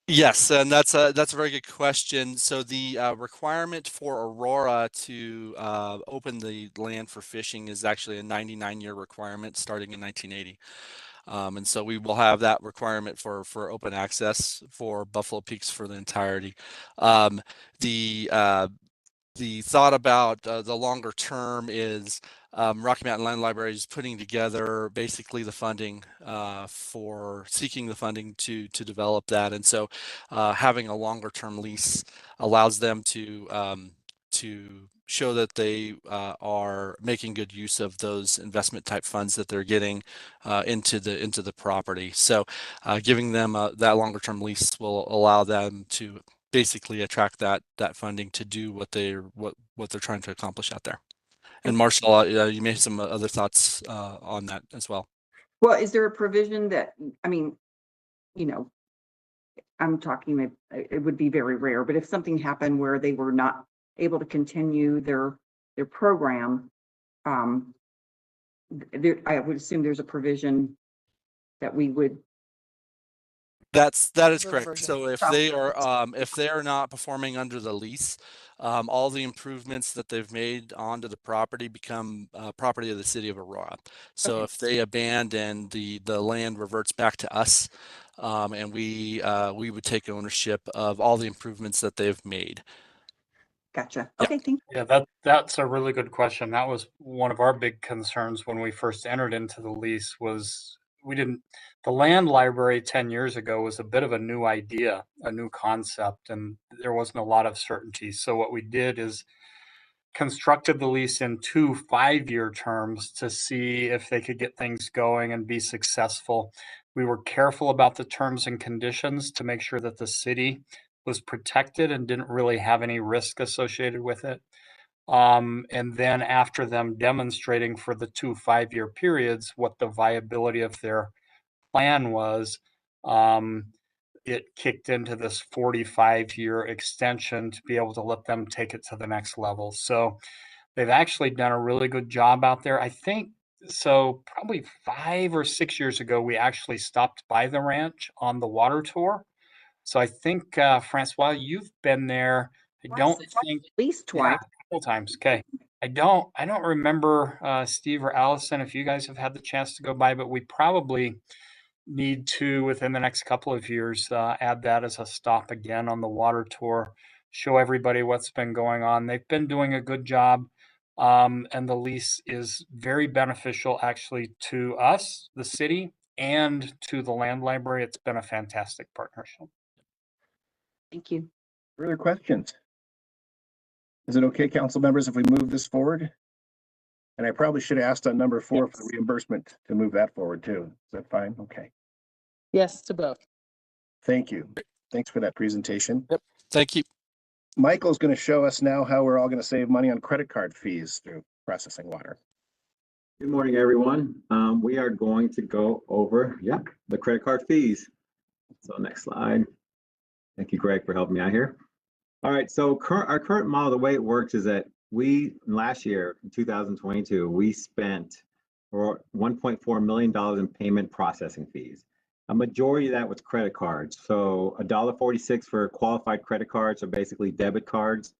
Yes, and that's a very good question. So the requirement for Aurora to open the land for fishing is actually a 99-year requirement starting in 1980. And so we will have that requirement for open access for Buffalo Peaks for the entirety. The thought about the longer term is Rocky Mountain Land Library is putting together basically the funding for seeking the funding to develop that, and so having a longer term lease allows them to show that they are making good use of those investment type funds that they're getting into the property. So giving them that longer term lease will allow them to basically attract that funding to do what they're trying to accomplish out there. And Marshall, you may have some other thoughts on that as well. Well, is there a provision that, I mean, you know, I'm talking, it would be very rare, but if something happened where they were not able to continue their program, I would assume there's a provision that we would. That is correct. Reversion. So if they are not performing under the lease, all the improvements that they've made onto the property become property of the city of Aurora. So Okay. if they abandon, the land reverts back to us, and we would take ownership of all the improvements that they've made. Gotcha. Yeah. Okay, thank you. Yeah, that's a really good question. That was one of our big concerns when we first entered into the lease was the land library 10 years ago was a bit of a new idea, a new concept, and there wasn't a lot of certainty. So what we did is constructed the lease in 2 5-year terms to see if they could get things going and be successful. We were careful about the terms and conditions to make sure that the city was protected and didn't really have any risk associated with it. And then after them demonstrating for the 2 5-year periods what the viability of their plan was, it kicked into this 45-year extension to be able to let them take it to the next level. So they've actually done a really good job out there. I think so. Probably 5 or 6 years ago, we actually stopped by the ranch on the water tour. So I think Françoise, you've been there. I don't think At least twice. a couple times. Okay. I don't remember Steve or Allison if you guys have had the chance to go by, but we probably need to within the next couple of years add that as a stop again on the water tour, show everybody what's been going on. They've been doing a good job, and the lease is very beneficial actually to us, the city, and to the land library. It's been a fantastic partnership. Thank you. Further questions? Is it okay, council members, if we move this forward? And I probably should have asked on number 4 for the reimbursement to move that forward too. Is that fine? Okay. Yes to both. Thank you. Thanks for that presentation. Yep. Thank you. Michael's going to show us now how we're all going to save money on credit card fees through processing water. Good morning, everyone. We are going to go over, the credit card fees. So next slide. Thank you, Greg, for helping me out here. All right, so our current model, the way it works is that last year, in 2022, we spent $1.4 million in payment processing fees. A majority of that was credit cards. So $1.46 for qualified credit cards, or basically debit cards,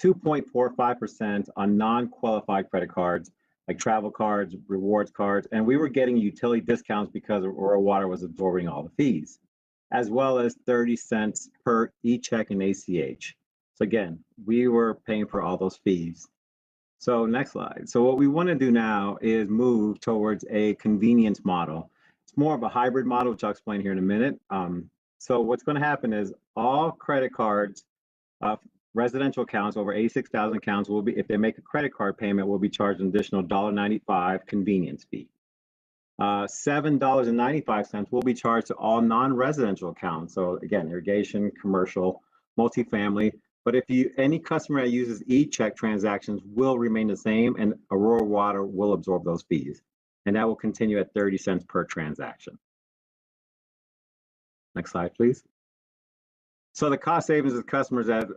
2.45% on non-qualified credit cards, like travel cards, rewards cards, and we were getting utility discounts because Aurora Water was absorbing all the fees, as well as 30 cents per e-check and ACH. So again, we were paying for all those fees. So next slide. So what we want to do now is move towards a convenience model. It's more of a hybrid model, which I'll explain here in a minute. So what's going to happen is all credit cards, residential accounts over 86,000 accounts will be, if they make a credit card payment, will be charged an additional $1.95 convenience fee. $7.95 will be charged to all non-residential accounts. So again, irrigation, commercial, multifamily, But if any customer that uses e-check transactions will remain the same, and Aurora Water will absorb those fees. And that will continue at 30 cents per transaction. Next slide, please. So the cost savings of customers that,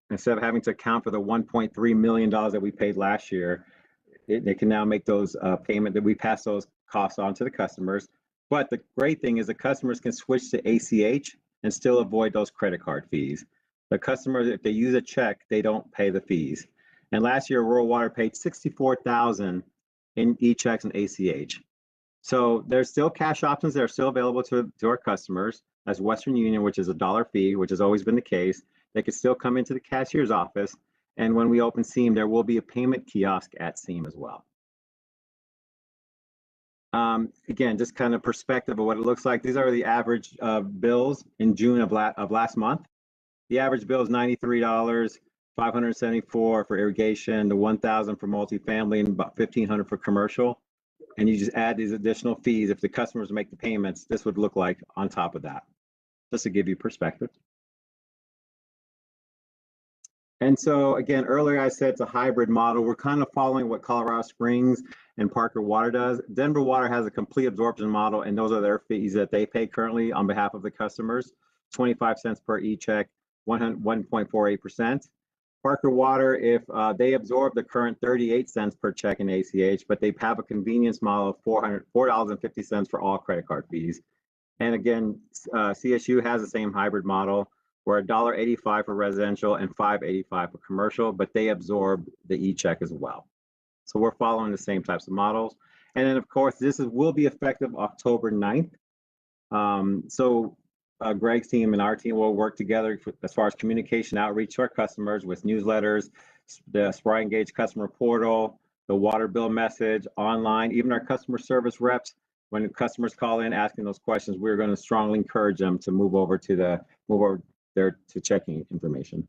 instead of having to account for the $1.3 million that we paid last year, they can now make those payment that we pass those costs on to the customers. But the great thing is the customers can switch to ACH and still avoid those credit card fees. The customers, if they use a check, they don't pay the fees. And last year, Rural Water paid $64,000 in e-checks and ACH. So there's still cash options that are still available to our customers, as Western Union, which is a $1 fee, which has always been the case. They can still come into the cashier's office. And when we open SEAM, there will be a payment kiosk at SEAM as well. Again, just kind of perspective of what it looks like. These are the average bills in June of last month. The average bill is $93, $574 for irrigation, the $1,000 for multifamily, and about $1,500 for commercial. And you just add these additional fees. If the customers make the payments, this would look like on top of that, just to give you perspective. And so again, earlier I said it's a hybrid model. We're kind of following what Colorado Springs and Parker Water does. Denver Water has a complete absorption model, and those are their fees that they pay currently on behalf of the customers, 25 cents per e-check, 1.48%. Parker Water, if they absorb the current 38 cents per check in ACH, but they have a convenience model of $4.50 for all credit card fees. And again, CSU has the same hybrid model, where $1.85 for residential and $5.85 for commercial, but they absorb the e-check as well. So we're following the same types of models. And then of course, this will be effective October 9th. Greg's team and our team will work together as far as communication outreach to our customers with newsletters, the Spry Engage customer portal, the water bill message, online, even our customer service reps. When customers call in asking those questions, we're going to strongly encourage them to move over there to checking information.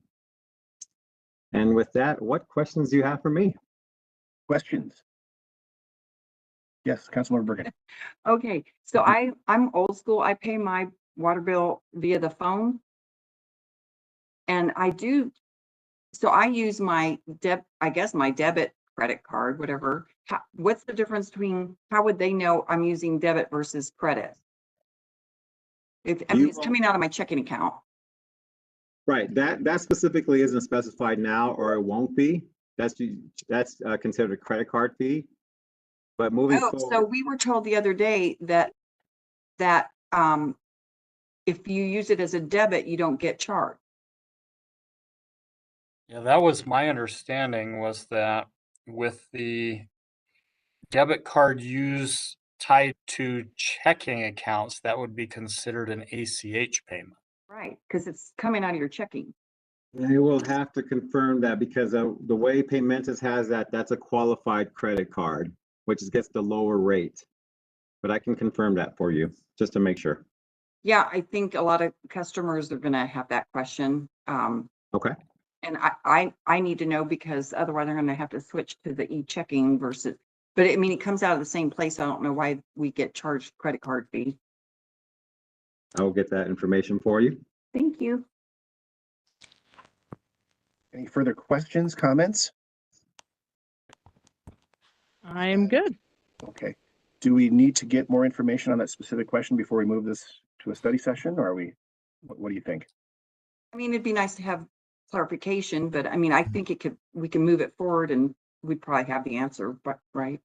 And with that, what questions do you have for me? Questions? Yes, Councilmember Bergan. Okay, so I'm old school. I pay my water bill via the phone. And I use my debit credit card, whatever. What's the difference between, how would they know I'm using debit versus credit? It's coming out of my checking account. Right, that specifically isn't specified now, or it won't be. That's considered a credit card fee. But moving forward, so we were told the other day that if you use it as a debit, you don't get charged. Yeah, that was my understanding, was that with the debit card use tied to checking accounts, that would be considered an ACH payment. Right, because it's coming out of your checking. I will have to confirm that, because the way Paymentus has that's a qualified credit card, which gets the lower rate. But I can confirm that for you, just to make sure. Yeah, I think a lot of customers are going to have that question. Okay. And I need to know, because otherwise they're going to have to switch to the e-checking versus, but I mean, it comes out of the same place. I don't know why we get charged credit card fee. I will get that information for you. Thank you. Any further questions, comments? I'm good. Okay. Do we need to get more information on that specific question before we move this to a study session, or what do you think? I mean, it'd be nice to have clarification, but I mean, I think we can move it forward, and we'd probably have the answer, right,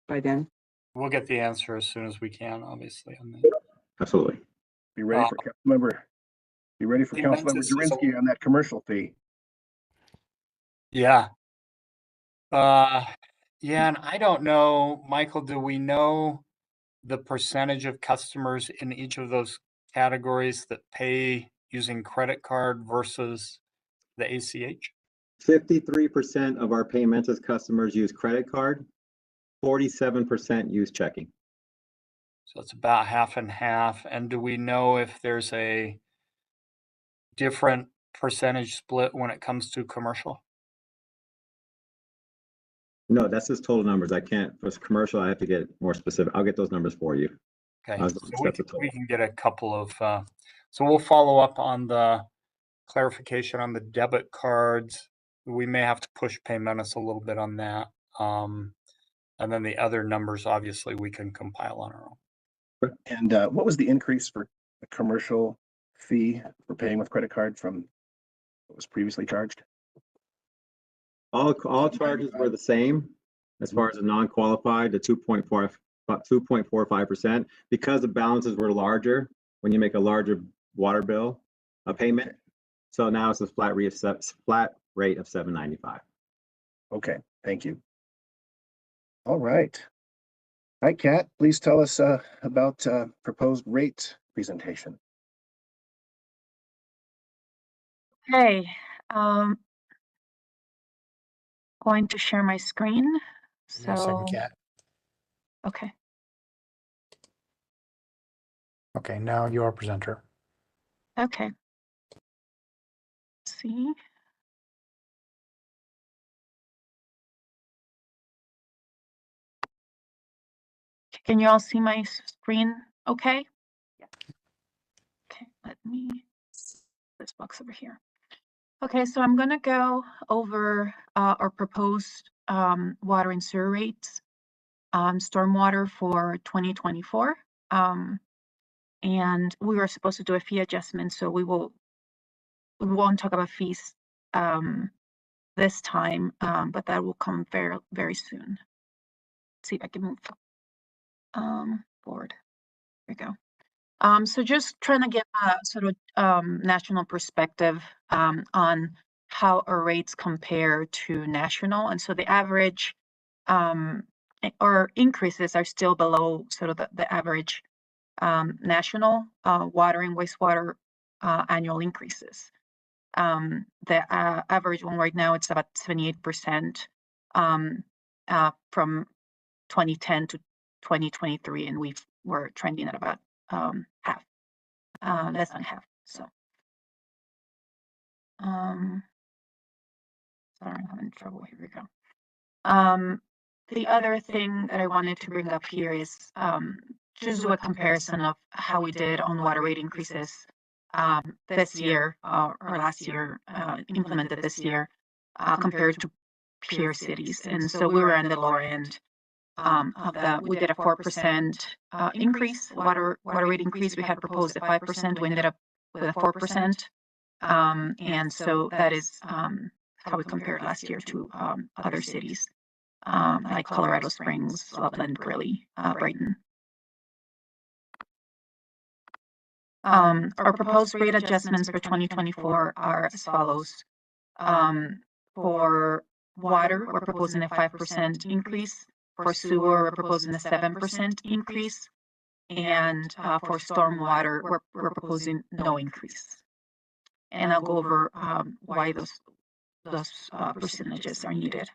by then. We'll get the answer as soon as we can, obviously. On that. Absolutely. Be ready for Councilmember Jurinski on that commercial fee. Yeah. Yeah, and I don't know, Michael, do we know the percentage of customers in each of those categories that pay using credit card versus the ACH? 53% of our Paymentus customers use credit card, 47% use checking. So it's about half and half. And do we know if there's a different percentage split when it comes to commercial? No, that's just total numbers. I can't, for commercial, I have to get more specific. I'll get those numbers for you. Okay, so we can get a couple of, so we'll follow up on the clarification on the debit cards. We may have to push paymentus a little bit on that. And then the other numbers, obviously, we can compile on our own. And what was the increase for the commercial fee for paying with credit card from what was previously charged? All charges were the same as far as the non-qualified, the 2.45%, because the balances were larger when you make a larger water bill, a payment. So now it's a flat rate of $7.95. Okay, thank you. All right. Hi, Kat, please tell us about proposed rate presentation. Hey, going to share my screen. Give me a second, So, Kat. okay. Okay, now you're a presenter. Okay. Let's see. Can you all see my screen okay? Yeah. Okay, let me, this box over here. Okay, so I'm gonna go over our proposed water and sewer rates, stormwater for 2024. And we were supposed to do a fee adjustment, so we won't talk about fees this time, but that will come very, very soon. Let's see if I can move forward. There we go. So just trying to get a sort of national perspective on how our rates compare to national. And so the average or increases are still below sort of the average national water and wastewater annual increases. The average one right now, it's about 78% from 2010 to 2023, and we're trending at about half, less than half. So, sorry, I'm having trouble. Here we go. The other thing that I wanted to bring up here is just do a comparison of how we did on water rate increases this year or last year, implemented this year, compared to peer cities. And so we were on the lower end of that. We did a 4% increase, water rate increase. We had proposed a 5%. We ended up with a 4%. And so that is how we compared last year to other cities like Colorado Springs, Loveland, Greeley, Brighton. Our proposed rate adjustments for 2024 are as follows. For water, we're proposing a 5% increase. For sewer, we're proposing a 7% increase. And for stormwater, we're proposing no increase. And I'll go over why those percentages are needed.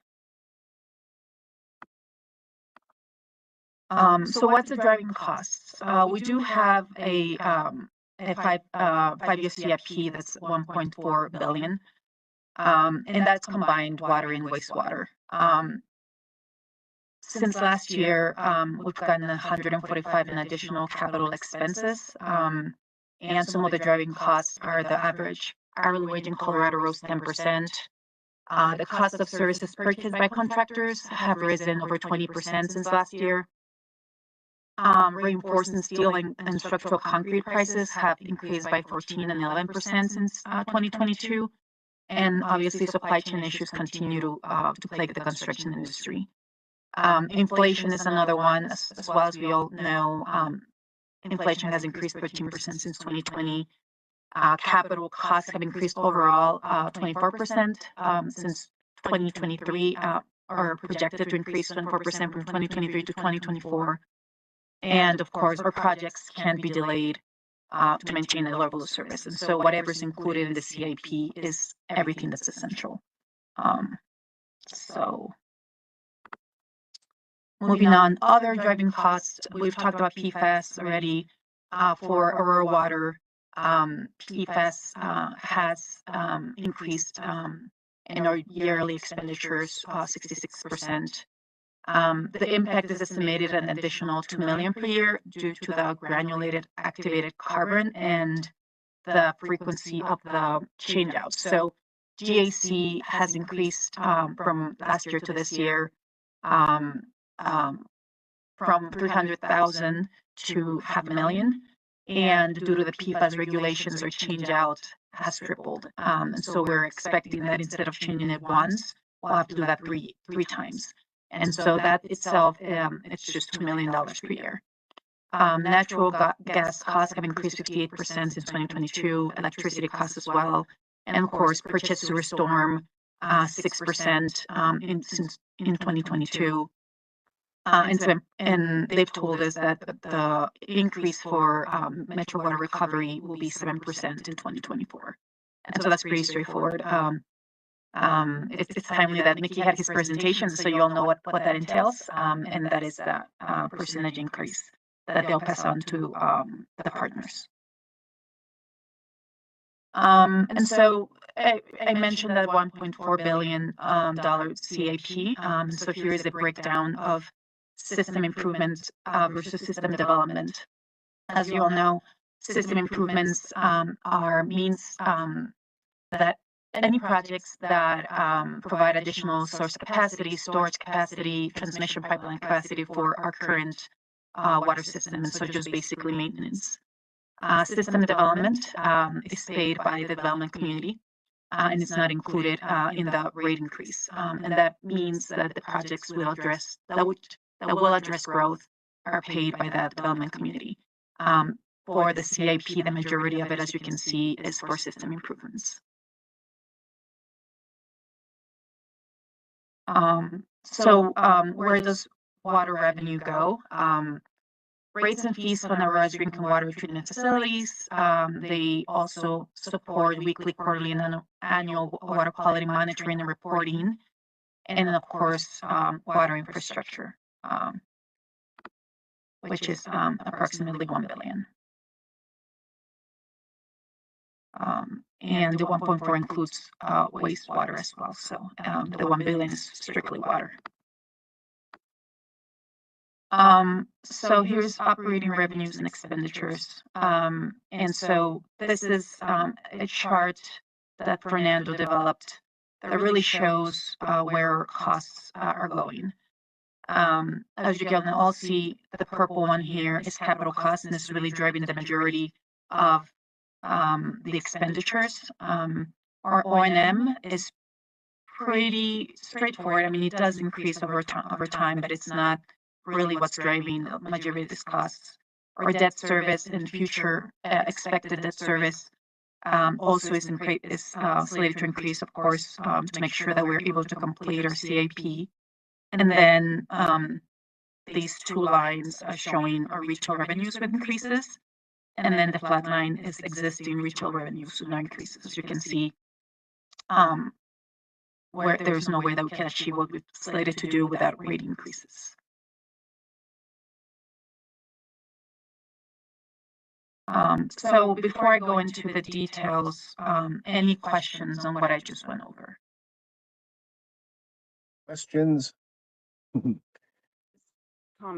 So what's the driving costs? We do have a five-year CIP that's $1.4 billion, and that's combined water and wastewater. Since last year, we've gotten 145 in additional capital expenses, and some of the driving costs are the average hourly wage in Colorado rose 10%. The cost of services purchased by contractors have risen over 20% since last year. Reinforcing steel and structural concrete prices have increased by 14 and 11% since 2022. And obviously supply chain issues continue to plague the construction industry. Inflation is another one, as well as we all know. Inflation has increased 13% since 2020. Capital costs have increased overall 24% since 2023, are projected to increase 24% from 2023 to 2024. And of course, our projects can be delayed to maintain the level of service. And so whatever's included in the CIP is everything that's essential. So moving on, other driving costs, we've talked about PFAS already. For Aurora Water, PFAS has increased in our yearly expenditures 66%. The impact is estimated an additional $2 million per year due to the granulated activated carbon and the frequency of the changeouts. So GAC has increased from last year to this year from 300,000 to 500,000. And due to the PFAS regulations, our change out has tripled. And so we're expecting that instead of changing it once, we'll have to do that three times. And so that itself, it's just $2 million per year. Natural gas costs have increased 58% since 2022, electricity costs as well. And of course, purchase to storm 6% since in 2022. And they've told us that the increase for metro water recovery will be 7% in 2024. And so that's pretty straightforward. It's timely that Mickey had his presentation, so you all know what that entails, and that is that percentage increase that they'll pass on to the partners. And so I mentioned that $1.4 billion CAP. So here is a breakdown of system improvements versus system development. As you all know, system improvements means that any projects that provide additional source capacity, storage capacity, transmission pipeline capacity for our current water system, and so just basically maintenance. System development is paid by the development community, and it's not included in the rate increase. And that means that the projects will address that will address growth are paid by the development community. For the CIP, the majority of it, as you can see, is for system improvements. Where does water revenue go? Rates and fees for the drinking water treatment facilities. They also support weekly, quarterly, and annual water quality monitoring and reporting. And then, of course, water infrastructure, which is approximately $1 billion. And the 1.4 includes wastewater as well. So the $1 billion is strictly water. So here's operating revenues and expenditures. And so this is a chart that Fernando developed that really shows where costs are going. As you can all see, the purple one here is capital costs, and this is really driving the majority of the expenditures. Our O&M is pretty straightforward. I mean, it does increase over time, but it's not really what's driving the majority of these costs. Our debt service and future expected debt service also is slated to increase, of course, to make sure that we're able to complete our CIP. And then these two lines are showing our retail revenues with increases. And then the flat line is existing retail revenues with no increases. As you can see, where there's no way that we can achieve what we've slated to do without rate increases. So before I go into the details, any questions on what I just went over? Questions? Comment.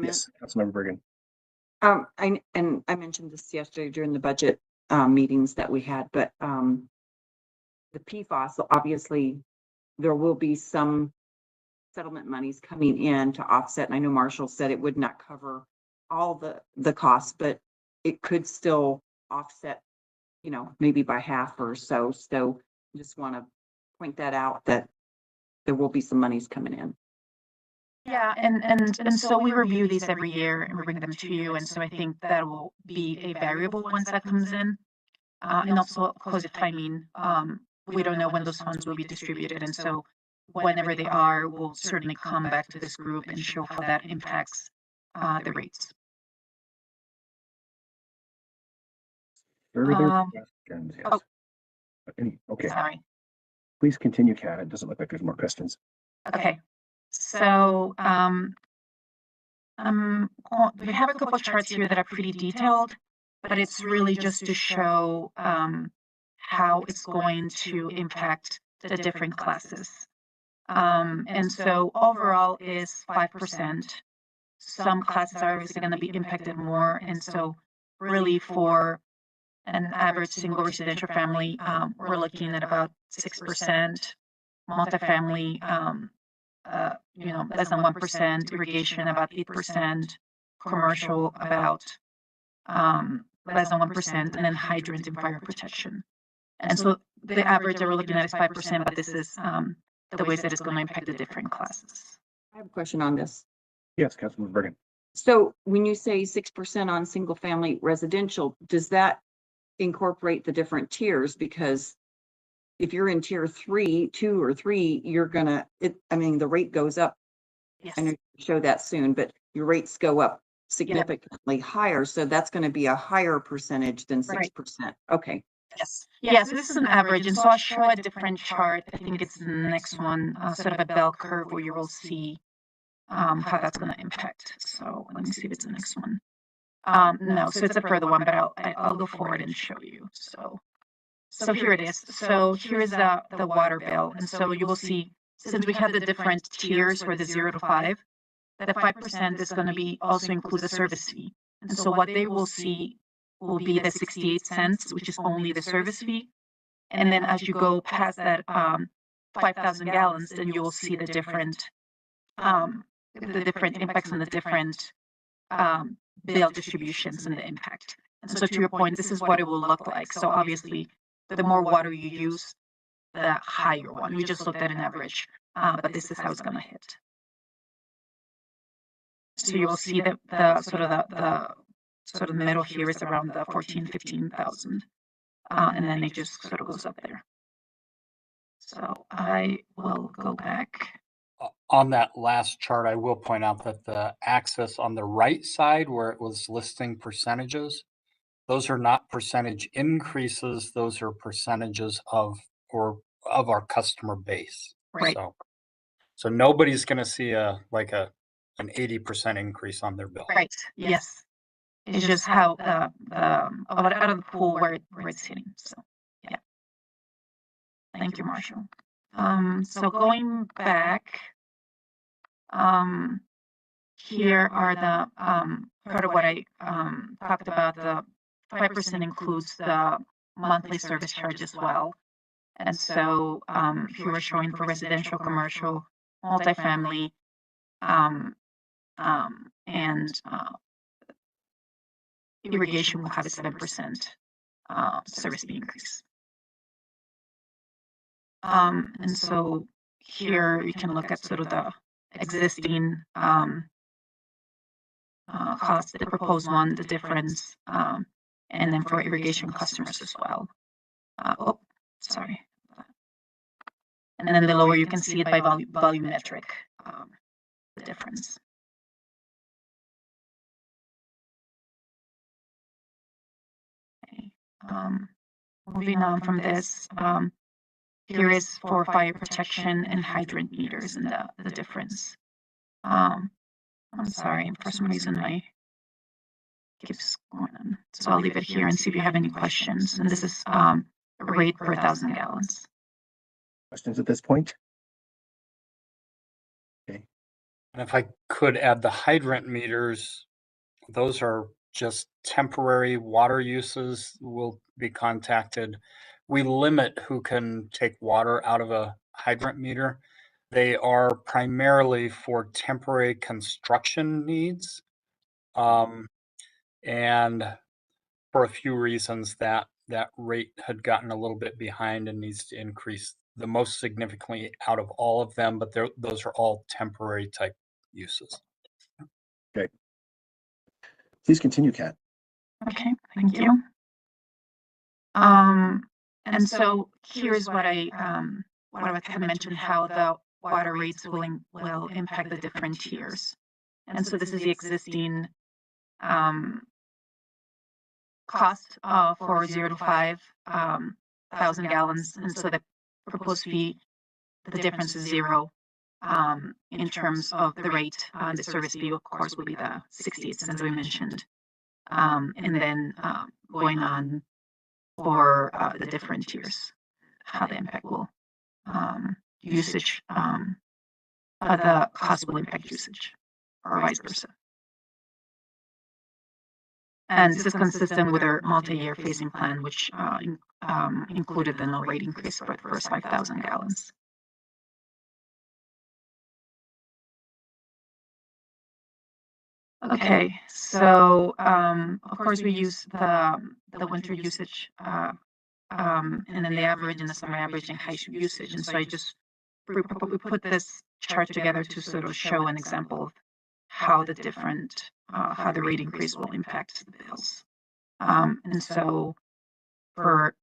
Yes, Councilmember Bergan. I mentioned this yesterday during the budget meetings that we had, but the PFAS, so obviously there will be some settlement monies coming in to offset. And I know Marshall said it would not cover all the costs, but it could still offset, maybe by half or so. So just want to point that out, that there will be some monies coming in. Yeah, and so we review these every year and we bring them to you. And so I think that will be a variable once that comes in. And also, of course, the timing. We don't know when those funds will be distributed. And so whenever they are, we'll certainly come back to this group and show how that impacts the rates. Further questions? Yes. Oh, okay. Sorry. Please continue, Kat. It doesn't look like there's more questions. Okay. So we have a couple of charts here that are pretty detailed, but it's really just to show how it's going to impact the different classes. And so overall is 5%. Some classes are obviously going to be impacted more. And so really for an average single residential family, we're looking at about 6%, multifamily, less than 1%, irrigation about 8%, commercial about less than 1%, and then hydrant and fire protection. And so the average that we're looking at is 5%, but this is the ways that it's going to impact the different classes. I have a question on this. Yes, Councilmember Bergan. So when you say 6% on single family residential, does that incorporate the different tiers? Because if you're in tier 3, 2 or 3, you're gonna, the rate goes up. Yes. I know you show that soon, but your rates go up significantly higher. So that's going to be a higher percentage than 6%. Right. Okay. Yes. Yeah, so this is an average. And so I'll show a different chart. I think it's the next one, sort of a bell curve where you will see how that's going to impact. So let me see if it's the next one. No, so it's a further one, but I'll go forward and show you. So here it is. So here is the water bill. And so you will see, since we have the different tiers for the 0 to 5, the 5% is going to be also include the service fee. And so what they will see will be the 68 cents, which is only the service fee. And then as you go past that 5,000 gallons, then you will see the different impacts on the different bill distributions and the impact. And so to your point, this is what it will look like. So obviously, the more water you use, the higher one. We just looked at an average, but this is how it's going to hit. So you will see that the sort of middle here is around the 15,000, and then it just sort of goes up there. So I will go back. On that last chart, I will point out that the axis on the right side where it was listing percentages, those are not percentage increases, those are percentages of our customer base. Right. So nobody's going to see an 80% increase on their bill. Right. Yes. It's just how out of the pool where it's hitting. So yeah. Thank you, Marshall. So going back, here are the part of what I talked about. The 5% includes the monthly service charge as well. And so here we're showing for residential, commercial, multifamily, and irrigation will have a 7% service fee increase. And so here you can look at sort of the existing cost, the proposed one, the difference, and then for irrigation customers as well. Sorry. And then the lower you can see it by volumetric, the difference. Okay. Moving on from this, here is for fire protection and hydrant meters and the difference. I'm sorry, for some reason my keeps going on. So I'll leave it here and see if you have any questions. And this is rate per 1,000 gallons. Questions at this point? Okay. And if I could add the hydrant meters, those are just temporary water uses will be contacted. We limit who can take water out of a hydrant meter. They are primarily for temporary construction needs. And for a few reasons that rate had gotten a little bit behind and needs to increase the most significantly out of all of them, but those are all temporary type uses. Okay. Please continue, Kat. Okay, thank you. And so here's what I had mentioned, how the water rates will impact the different tiers. And so this is the existing cost for 0 to 5,000 gallons. And so the proposed fee, the difference is 0 in terms of the rate. The service fee, of course, will be the 68 cents we mentioned. And then going on for the different tiers, how the impact will usage, the cost will impact usage, or vice versa. And this is consistent with our multi-year phasing plan, which included the no rate increase for the first 5,000 gallons. Okay, so of course we use the winter usage and then the average and the summer average and high usage. And so we put this chart together to sort of show an example of how the different how the rate increase will impact the bills. And so for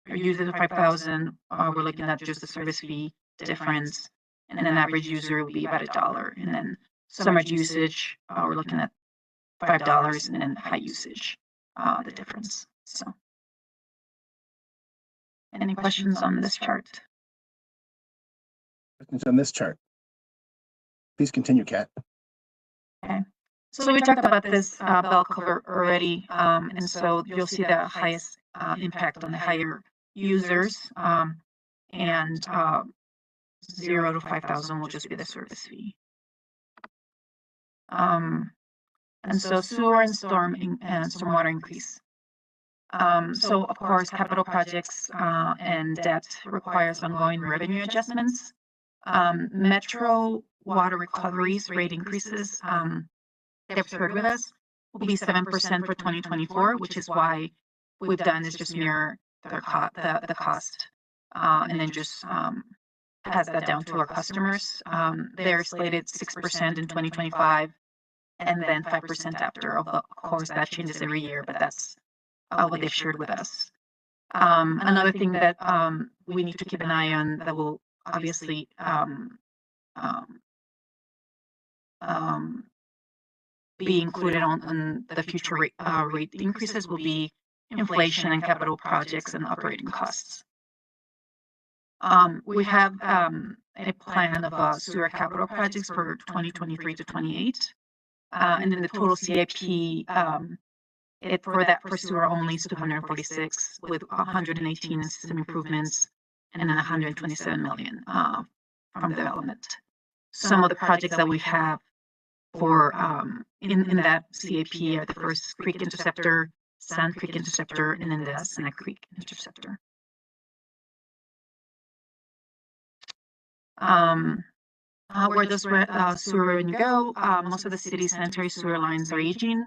users of 5,000, we're looking at just the service fee difference, and an average user will be about $1. And then summer usage, we're looking at $5, and then high usage, the difference. So, any questions on this chart? Questions on this chart? Please continue, Kat. Okay. So we talked about this bell curve already, and so you'll see the highest impact on the higher users, and 0 to 5,000 will just be the service fee. And so sewer and stormwater increase. So of course, capital projects and debt requires ongoing revenue adjustments. Metro water recoveries rate increases, they've shared with us, will be 7% for 2024, which is why we've done is just mirror the cost, and then just pass that down to our customers. They're slated 6% in 2025, and then 5% after. Of course, that changes every year, but that's what they've shared with us. Another thing that we need to keep an eye on that will obviously be included on the future rate increases will be inflation and capital projects and operating costs. We have a plan of sewer capital projects for 2023 to 28, and then the total CIP for sewer only is 246, with 118 in system improvements and then 127 million from development. Some of the projects that we have for in that CIP are the first Creek Interceptor, Sand Creek Interceptor, and then the Senna Creek Interceptor. Where does sewer revenue go? Most of the city's sanitary sewer lines are aging.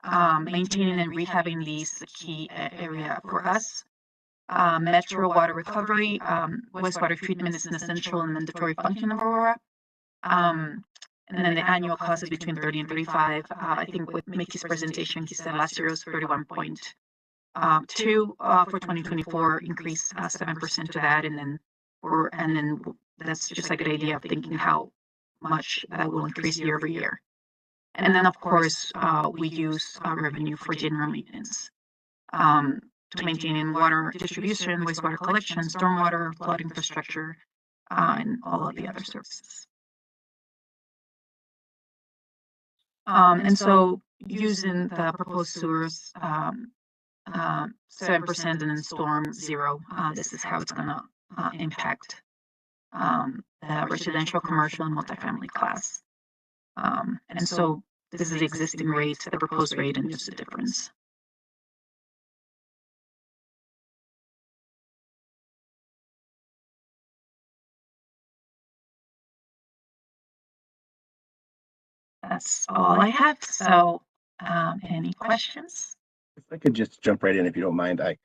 Maintaining and rehabbing these is a key area for us. Metro water recovery, wastewater treatment is an essential and mandatory function of Aurora. And then the annual cost is between 30 and 35. I think with Mickey's presentation, he said last year was 31.2 for 2024, increase 7% to that, and then that's just a good idea of thinking how much that will increase year over year. And then of course we use revenue for general maintenance to maintain water distribution, wastewater collection, stormwater, flood infrastructure, and all of the other services. And so using the proposed sewers, 7% and then storm 0, this is how it's going to impact the residential, commercial, and multifamily class. And so this is the existing rate, the proposed rate, and just the difference. That's all I have. So any questions? If I could just jump right in, if you don't mind, I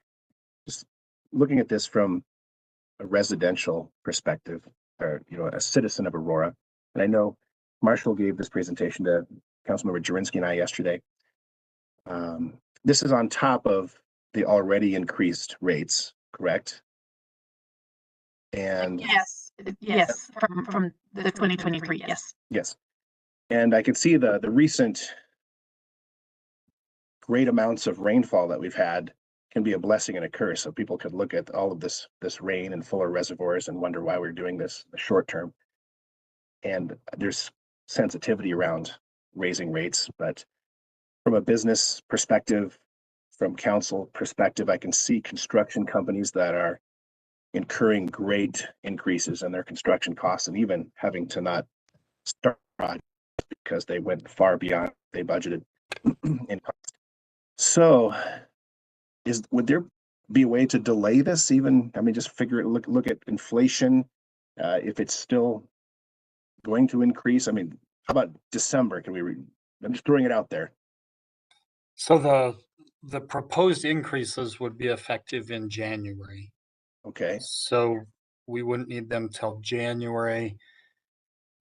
just looking at this from a residential perspective, or a citizen of Aurora, and I know Marshall gave this presentation to Councilmember Jurinsky and I yesterday. This is on top of the already increased rates, correct? And yes, from the 2023, yes. And I can see the recent great amounts of rainfall that we've had can be a blessing and a curse. So people could look at all of this rain and fuller reservoirs and wonder why we're doing this in the short term. And there's sensitivity around raising rates, but from a business perspective, from council perspective, I can see construction companies that are incurring great increases in their construction costs and even having to not start because they went far beyond they budgeted. in cost. So would there be a way to delay this even? I mean, just look at inflation, if it's still going to increase. I mean, how about December? I'm just throwing it out there. So the proposed increases would be effective in January. Okay. So we wouldn't need them till January.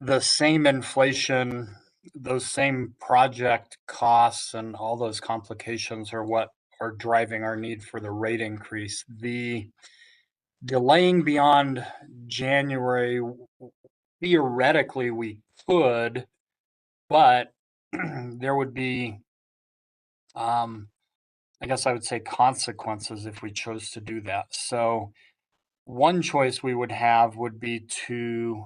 The same inflation, those same project costs and all those complications are what are driving our need for the rate increase. The delaying beyond January, theoretically we could, but there would be, I guess I would say, consequences if we chose to do that. So one choice we would have would be to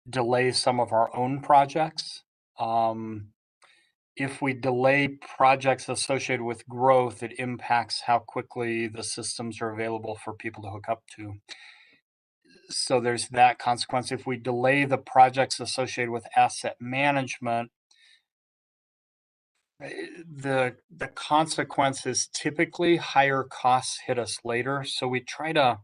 delay some of our own projects. If we delay projects associated with growth, it impacts how quickly the systems are available for people to hook up to. So there's that consequence. If we delay the projects associated with asset management, the consequence is typically higher costs hit us later. So we try to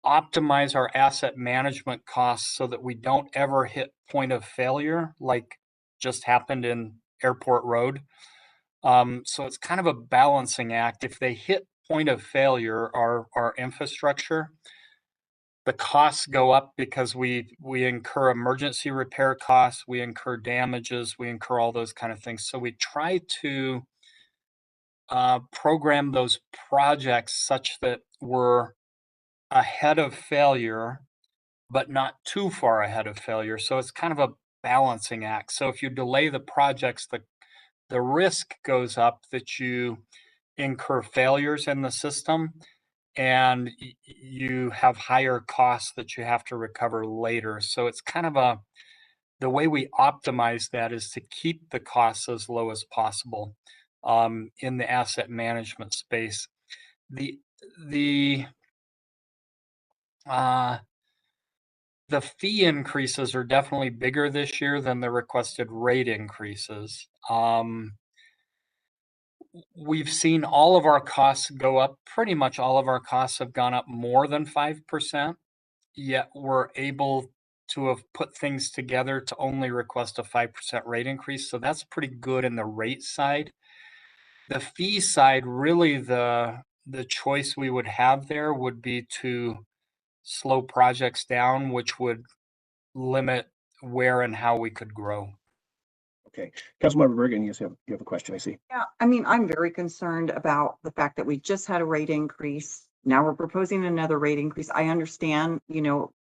optimize our asset management costs so that we don't ever hit point of failure like just happened in Airport Road. So it's kind of a balancing act. If they hit point of failure, our infrastructure, the costs go up because we incur emergency repair costs, we incur damages, we incur all those kind of things. So we try to program those projects such that we're ahead of failure, but not too far ahead of failure. So it's kind of a balancing act. So if you delay the projects, the risk goes up that you incur failures in the system and you have higher costs that you have to recover later. So it's kind of the way we optimize that is to keep the costs as low as possible in the asset management space. The fee increases are definitely bigger this year than the requested rate increases. We've seen all of our costs go up. Pretty much all of our costs have gone up more than 5%, yet we're able to have put things together to only request a 5% rate increase. So that's pretty good in the rate side. The fee side, really the choice we would have there would be to slow projects down, which would limit where and how we could grow. Okay. Councilmember Bergan, you have a question, I see. Yeah, I mean, I'm very concerned about the fact that we just had a rate increase. Now we're proposing another rate increase. I understand,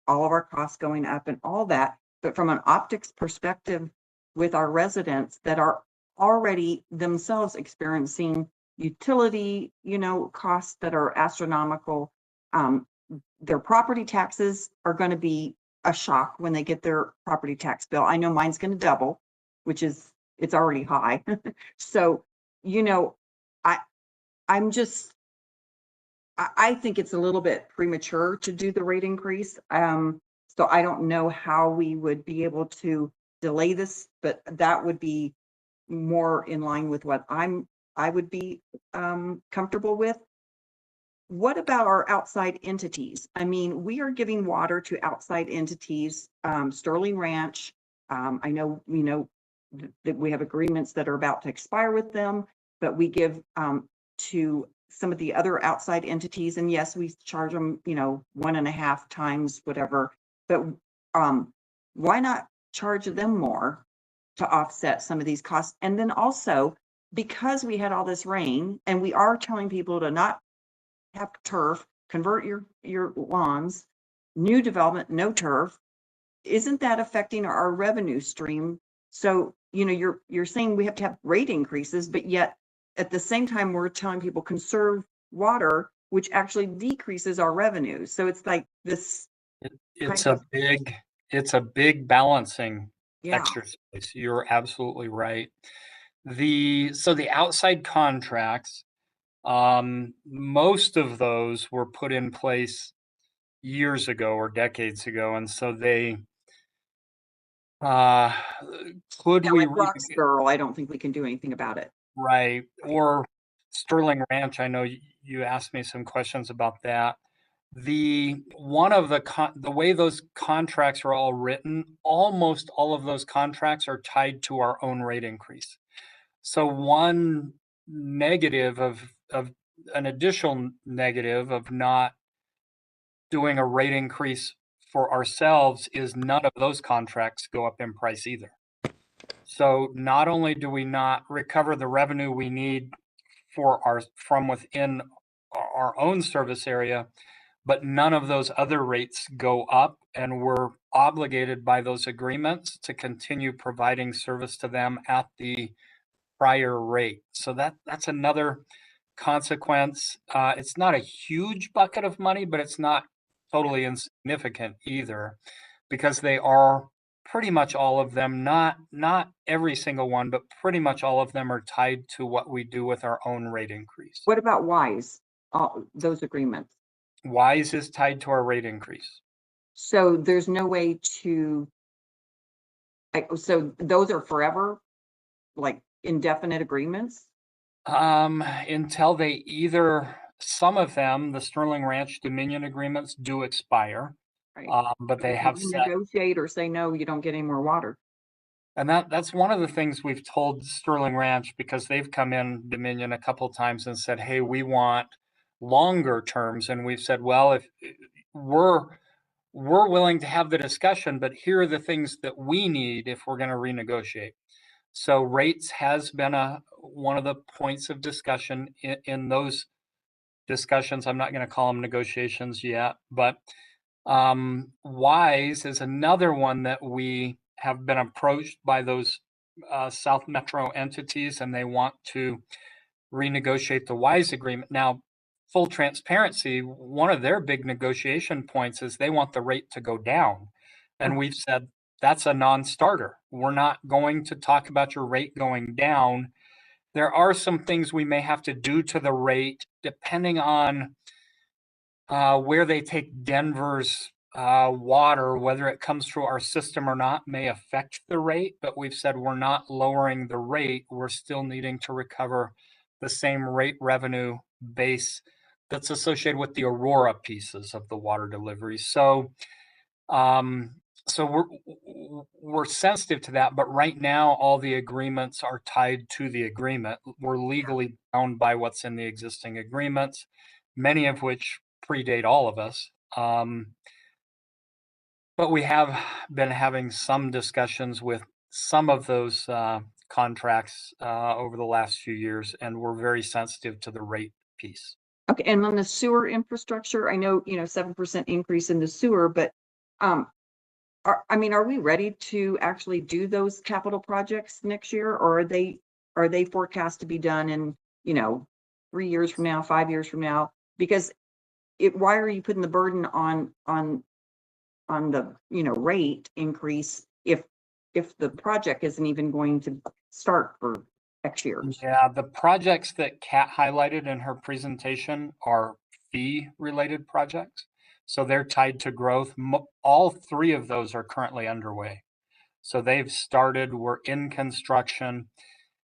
all of our costs going up and all that, but from an optics perspective with our residents that are already themselves experiencing utility, costs that are astronomical, their property taxes are going to be a shock when they get their property tax bill. I know mine's going to double, which is, it's already high. So, I think it's a little bit premature to do the rate increase. So I don't know how we would be able to delay this, but that would be more in line with what I would be comfortable with. What about our outside entities? I mean, we are giving water to outside entities, Sterling Ranch. I know, that we have agreements that are about to expire with them, but we give to some of the other outside entities, and yes, we charge them, 1.5 times whatever, but why not charge them more to offset some of these costs? And then also, because we had all this rain and we are telling people to not have turf, convert your lawns, new development, no turf, isn't that affecting our revenue stream? So, you're saying we have to have rate increases, but yet at the same time, we're telling people conserve water, which actually decreases our revenue. So it's like this. It's a big balancing Yeah. exercise. You're absolutely right. So the outside contracts, most of those were put in place years ago or decades ago, and so Could Yeah, we like Roxborough, I don't think we can do anything about it. right, or Sterling Ranch? I know you asked me some questions about that. The way those contracts are all written, almost all of those contracts are tied to our own rate increase. So one negative of an additional negative of not doing a rate increase for ourselves is none of those contracts go up in price either. So not only do we not recover the revenue we need from within our own service area, but none of those other rates go up, and we're obligated by those agreements to continue providing service to them at the prior rate. So that's another consequence. It's not a huge bucket of money, but it's not totally insignificant either, because they are pretty much all of them, not every single one, but pretty much all of them are tied to what we do with our own rate increase. What about WISE, those agreements? WISE is tied to our rate increase. So there's no way to, so those are forever, like indefinite agreements? Until they either, some of them, the Sterling Ranch Dominion agreements do expire, Right. but they have set. Negotiate or say, no, you don't get any more water. And that's one of the things we've told Sterling Ranch, because they've come in Dominion a couple of times and said, hey, we want longer terms. And we've said, well, if we're willing to have the discussion, but here are the things that we need if we're going to renegotiate. So rates has been one of the points of discussion in those discussions. I'm not going to call them negotiations yet, but WISE is another one that we have been approached by those South Metro entities, and they want to renegotiate the WISE agreement. Now, full transparency, one of their big negotiation points is they want the rate to go down. And we've said that's a non-starter. We're not going to talk about your rate going down. There are some things we may have to do to the rate depending on where they take Denver's water, whether it comes through our system or not, may affect the rate. But we've said we're not lowering the rate. We're still needing to recover the same rate revenue base that's associated with the Aurora pieces of the water delivery. So, so we're sensitive to that. But right now, all the agreements are tied to the agreement. We're legally bound by what's in the existing agreements, many of which predate all of us. But we have been having some discussions with some of those contracts over the last few years, and we're very sensitive to the rate piece. Okay, and on the sewer infrastructure, I know, 7% increase in the sewer, but are we ready to actually do those capital projects next year, or are they forecast to be done in, 3 years from now, 5 years from now? Because why are you putting the burden on the, rate increase if the project isn't even going to start for next year? Yeah, the projects that Kat highlighted in her presentation are fee-related projects. So they're tied to growth. All three of those are currently underway. So they've started, we're in construction,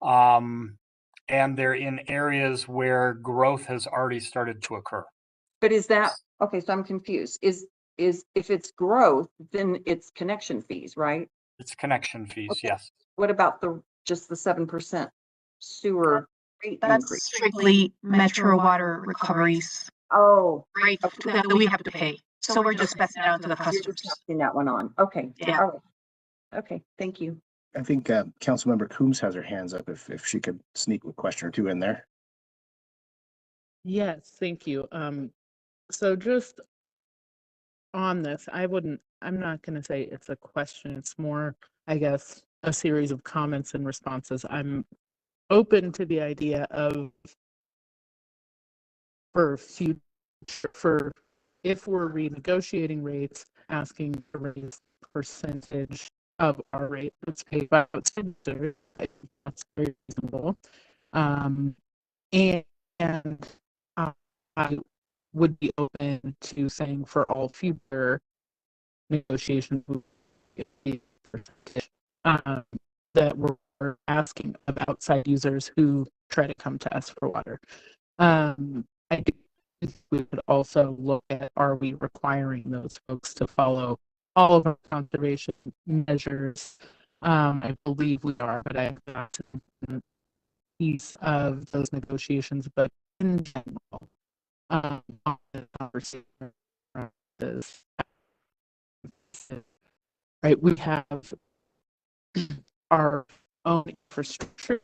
and they're in areas where growth has already started to occur. But is that, okay, so I'm confused. Is if it's growth, then it's connection fees, right? It's connection fees, Okay. yes. What about just the 7% sewer rate That's increase? strictly Metro Water recoveries, Oh, right, that we have to pay. So we're just passing it out to the you're customers. just passing that one on. Okay. Yeah. All right. Okay, thank you. I think Councilmember Coombs has her hands up if she could sneak a question or two in there. Yes, thank you. So just on this, I'm not going to say it's a question. It's more, I guess, a series of comments and responses. I'm open to the idea of for if we're renegotiating rates, asking to raise percentage of our rate that's paid by Sundberg. That's very reasonable. And I would be open to saying for all future negotiations percentage that we're asking of outside users who try to come to us for water. I do think we would also look at, are we requiring those folks to follow all of our conservation measures? I believe we are, but I think that's an important piece of those negotiations. But in general, on the conversation around this, right, we have our own infrastructure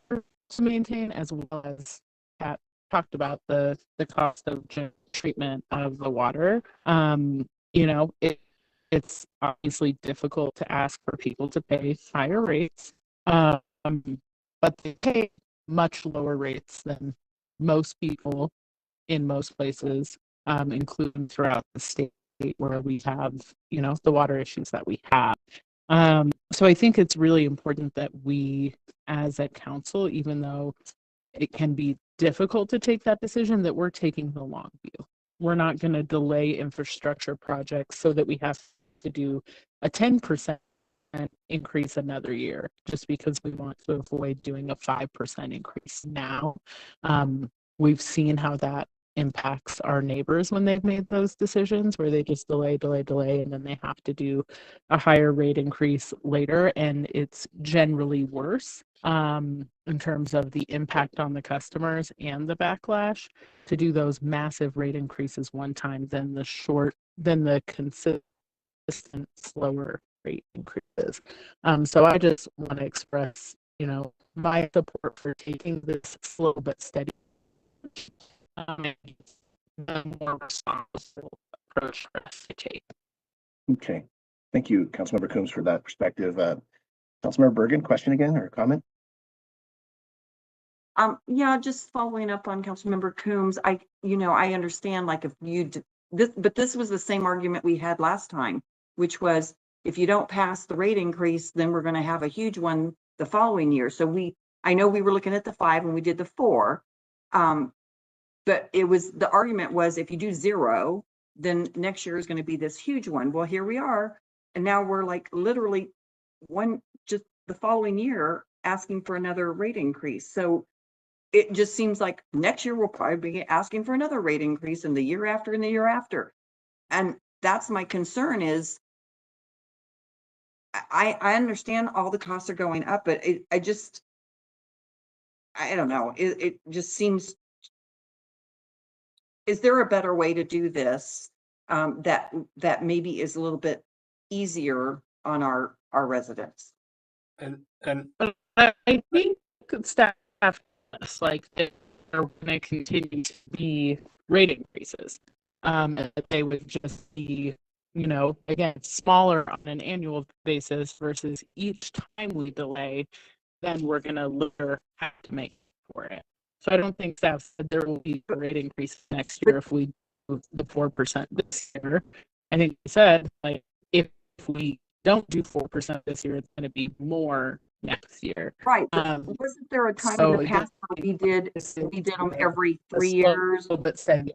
to maintain, as well as Pat talked about the cost of treatment of the water. You know, it's obviously difficult to ask for people to pay higher rates, but they pay much lower rates than most people in most places, including throughout the state where we have, you know, the water issues that we have. So I think it's really important that we, as a council, even though it can be difficult to take that decision, that we're taking the long view. We're not going to delay infrastructure projects so that we have to do a 10% increase another year just because we want to avoid doing a 5% increase now. We've seen how that impacts our neighbors when they've made those decisions, where they just delay, and then they have to do a higher rate increase later, and it's generally worse in terms of the impact on the customers and the backlash to do those massive rate increases one time than the consistent slower rate increases. So I just want to express, you know, my support for taking this slow but steady the more responsible approach for us to take. Okay. Thank you, Councilmember Coombs, for that perspective. Councilmember Bergan, question again or comment? Yeah, just following up on Councilmember Coombs, I understand, like, if you but this was the same argument we had last time, which was if you don't pass the rate increase, then we're going to have a huge one the following year. So I know we were looking at the 5 and we did the 4. But the argument was if you do 0, then next year is going to be this huge one. Well, here we are. And now we're like literally just the following year asking for another rate increase. So it just seems like next year we'll probably be asking for another rate increase, and the year after and the year after. And that's my concern is I understand all the costs are going up, but I don't know. It just seems, is there a better way to do this that maybe is a little bit easier on our residents? And I think staff like they're going to continue to be rate increases. They would just be, you know, again, smaller on an annual basis versus each time we delay, then we're going to have to make for it. So I don't think staff said there will be a rate increase next year if we do the 4% this year. I think they said, like, if we don't do 4% this year, it's going to be more next year. Right. Wasn't there a time in the past where we did them every 3 years? But steady.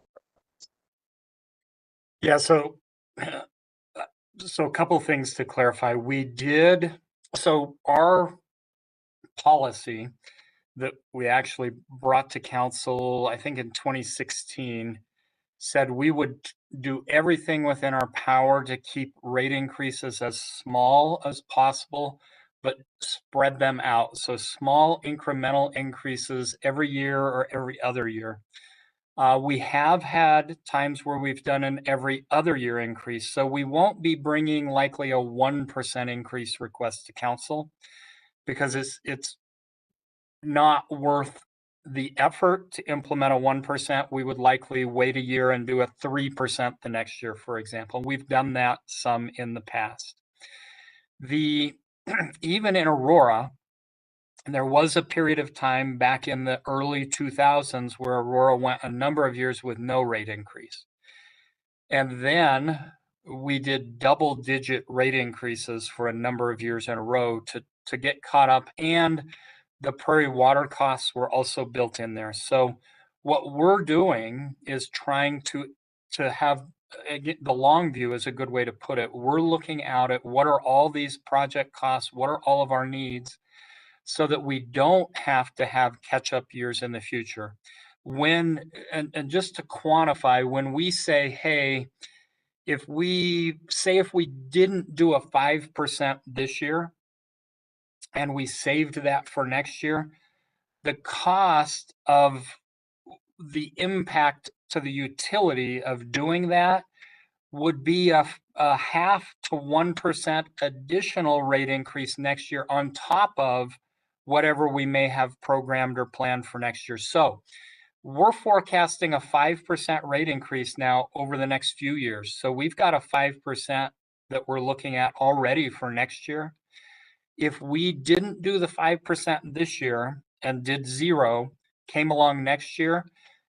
yeah, so a couple things to clarify. So our policy that we actually brought to council, I think in 2016, said we would do everything within our power to keep rate increases as small as possible, but spread them out. So small incremental increases every year or every other year. We have had times where we've done an every other year increase. So we won't be bringing likely a 1% increase request to council because it's not worth the effort to implement a 1%. We would likely wait a year and do a 3% the next year, for example. We've done that some in the past. Even in Aurora, there was a period of time back in the early 2000s where Aurora went a number of years with no rate increase. And then we did double-digit rate increases for a number of years in a row to get caught up, and the prairie water costs were also built in there. So what we're doing is trying to have again, the long view is a good way to put it. We're looking out at what are all these project costs, what are all of our needs, so that we don't have to have catch-up years in the future. And just to quantify, when we say, hey, if we didn't do a 5% this year and we saved that for next year, the cost of the impact to the utility of doing that would be a 0.5 to 1% additional rate increase next year on top of whatever we may have programmed or planned for next year. So we're forecasting a 5% rate increase now over the next few years. So we've got a 5% that we're looking at already for next year. If we didn't do the 5% this year and did 0, came along next year,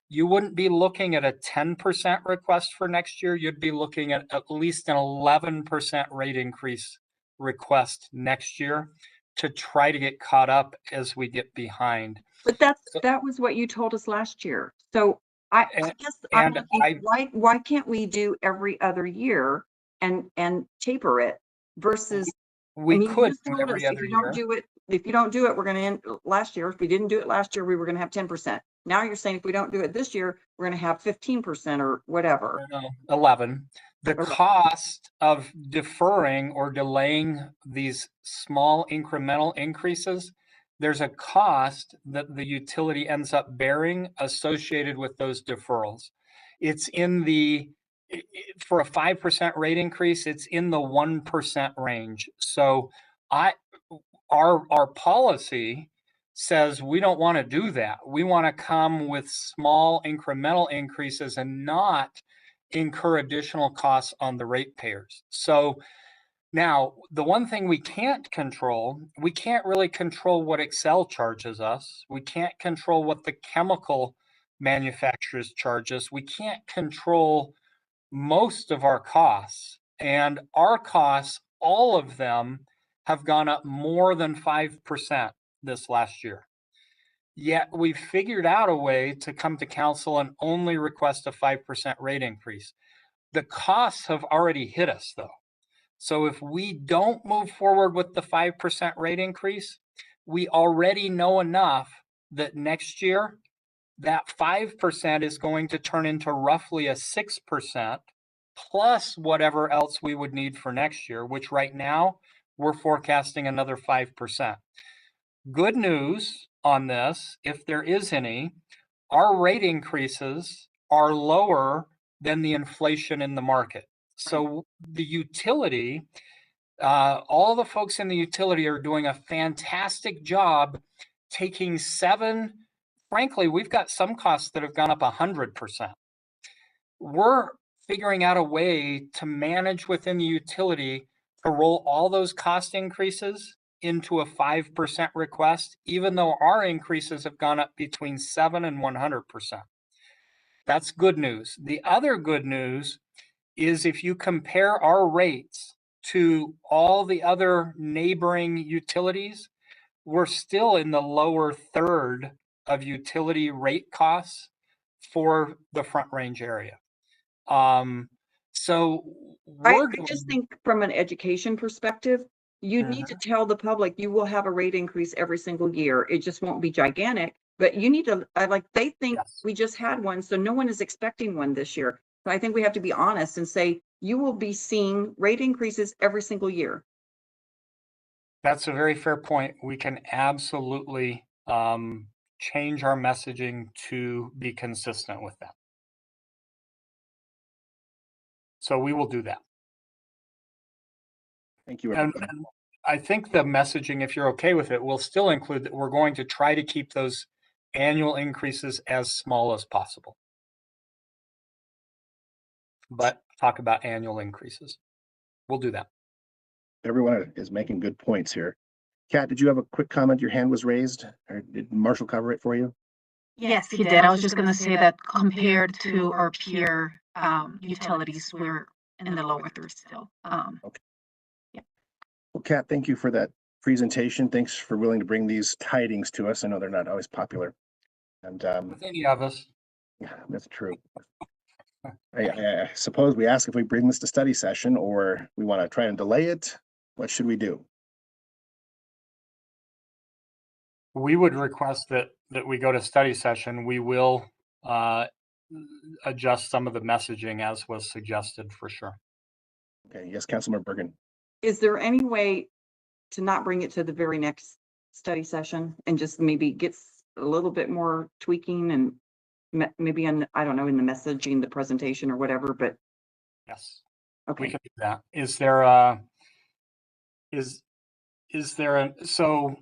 you wouldn't be looking at a 10% request for next year. You'd be looking at least an 11% rate increase request next year to try to get caught up as we get behind. But that was what you told us last year. So I guess I'm looking, why can't we do every other year and taper it versus we could do every other year. If you don't do it, we're going to end last year. If we didn't do it last year, we were going to have 10%. Now you're saying if we don't do it this year, we're going to have 15% or whatever. 11. The cost of deferring or delaying these small incremental increases, there's a cost that the utility ends up bearing associated with those deferrals. It's in the, for a 5% rate increase, it's in the 1% range. So our policy says we don't want to do that. We want to come with small incremental increases and not incur additional costs on the ratepayers. So now the one thing we can't control, we can't really control what Excel charges us. We can't control what the chemical manufacturers charge us. We can't control most of our costs, and our costs, all of them, have gone up more than 5% this last year. Yet we've figured out a way to come to council and only request a 5% rate increase. The costs have already hit us though. So if we don't move forward with the 5% rate increase, we already know enough that next year, that 5% is going to turn into roughly a 6% plus whatever else we would need for next year, which right now we're forecasting another 5%. Good news on this, if there is any, our rate increases are lower than the inflation in the market. So the utility, all the folks in the utility are doing a fantastic job taking frankly, we've got some costs that have gone up 100%. We're figuring out a way to manage within the utility to roll all those cost increases into a 5% request, even though our increases have gone up between 7 and 100%. That's good news. The other good news is if you compare our rates to all the other neighboring utilities, we're still in the lower third of utility rate costs for the Front Range area. So I just think from an education perspective, you need to tell the public you will have a rate increase every single year. It just won't be gigantic, but you need to, they think we just had one, so no one is expecting one this year. So I think we have to be honest and say, you will be seeing rate increases every single year. That's a very fair point. We can absolutely change our messaging to be consistent with that. So we will do that. Thank you. And I think the messaging, if you're okay with it, will still include that we're going to try to keep those annual increases as small as possible. But talk about annual increases. We'll do that. Everyone is making good points here. Kat, did you have a quick comment? Your hand was raised, or did Marshall cover it for you? Yes, he did. I was just going to say that compared to our peer utilities, we're in the lower third still. Okay. Yeah. Well, Kat, thank you for that presentation. Thanks for willing to bring these tidings to us. I know they're not always popular. And with any of us. Yeah, that's true. I suppose we ask if we bring this to study session or we want to try and delay it. What should we do? We would request that we go to study session. We will adjust some of the messaging as was suggested for sure. Okay, yes, Councilmember Bergan. Is there any way to not bring it to the very next study session and just maybe get a little bit more tweaking and maybe I don't know, in the messaging, the presentation or whatever, but Yes, okay. we can do that. So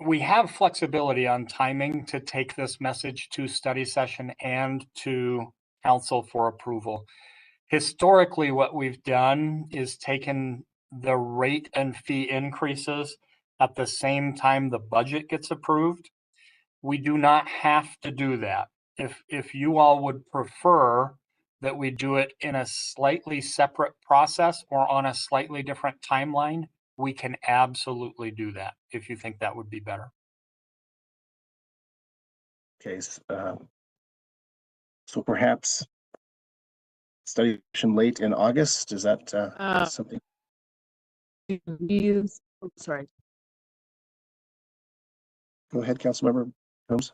we have flexibility on timing to take this message to study session and to council for approval. Historically, what we've done is taken the rate and fee increases at the same time the budget gets approved. We do not have to do that. If you all would prefer that we do it in a slightly separate process or on a slightly different timeline, we can absolutely do that if you think that would be better. Okay, so perhaps study session late in August, is that something? These, oh, sorry. Go ahead, Councilmember Coombs.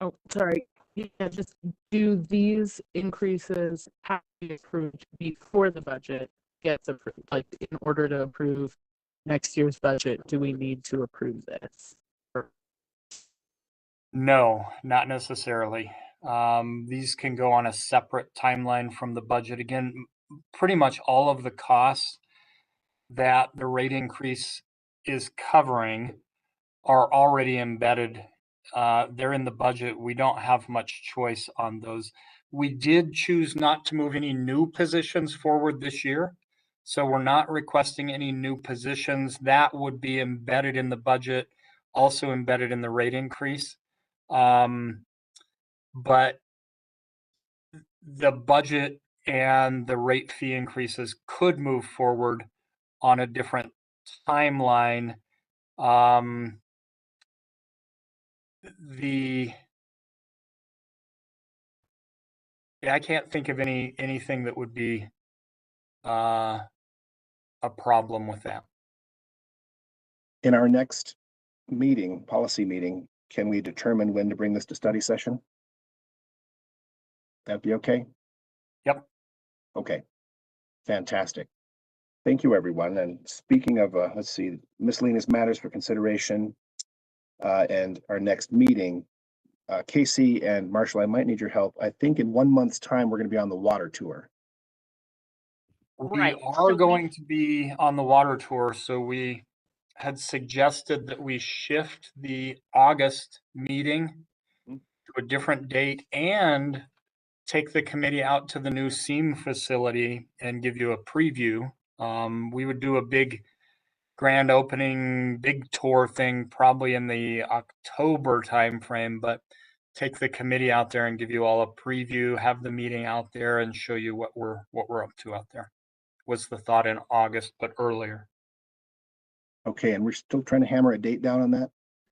Oh, sorry. Yeah, just do these increases have to be approved before the budget gets approved? Like, in order to approve next year's budget, do we need to approve this? No, not necessarily. These can go on a separate timeline from the budget. Again, pretty much all of the costs that the rate increase is covering are already embedded. They're in the budget. We don't have much choice on those. We did choose not to move any new positions forward this year. So we're not requesting any new positions. That would be embedded in the budget, also embedded in the rate increase. But the budget and the rate fee increases could move forward on a different timeline. I can't think of anything that would be a problem with that. In our next meeting, policy meeting, can we determine when to bring this to study session? That'd be okay? Yep. Okay, fantastic. Thank you, everyone. And speaking of, let's see, miscellaneous matters for consideration and our next meeting, Casey and Marshall, I might need your help. I think in 1 month's time, we're going to be on the water tour. We are going to be on the water tour, so we had suggested that we shift the August meeting to a different date and take the committee out to the new SEAM facility and give you a preview. We would do a big grand opening, big tour thing probably in the October timeframe, but take the committee out there and give you all a preview, have the meeting out there and show you what we're up to out there. Was the thought in August, but earlier. Okay, and we're still trying to hammer a date down on that?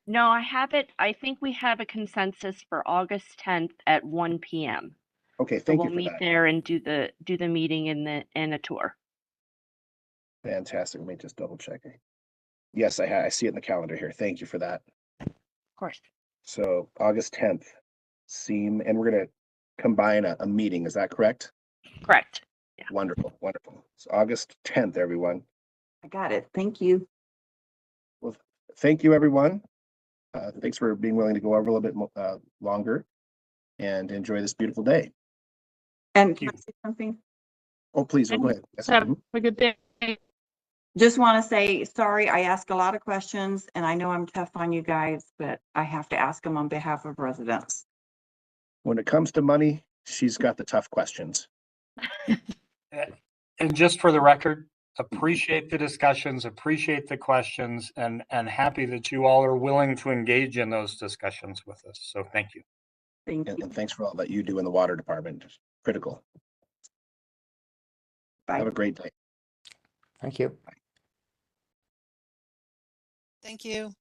No, I have it. I think we have a consensus for August 10th at 1 p.m. Okay, So thank we'll you for meet that. there and do the meeting and a tour. Fantastic. Let me just double check. Yes, I see it in the calendar here. Thank you for that. Of course. So August 10th, SEAM, and we're going to combine a meeting. Is that correct? Correct. Yeah. Wonderful, wonderful. So August 10th, everyone. I got it. Thank you. Well, thank you, everyone. Thanks for being willing to go over a little bit longer and enjoy this beautiful day. And can I say something? Oh, please, go ahead. Yes. Have a good day. Just want to say, sorry, I ask a lot of questions and I know I'm tough on you guys, but I have to ask them on behalf of residents. When it comes to money, she's got the tough questions. And just for the record, appreciate the discussions, appreciate the questions, and happy that you all are willing to engage in those discussions with us. So thank you. Thank you. And thanks for all that you do in the water department. Critical. Bye. Have a great day. Thank you. Thank you.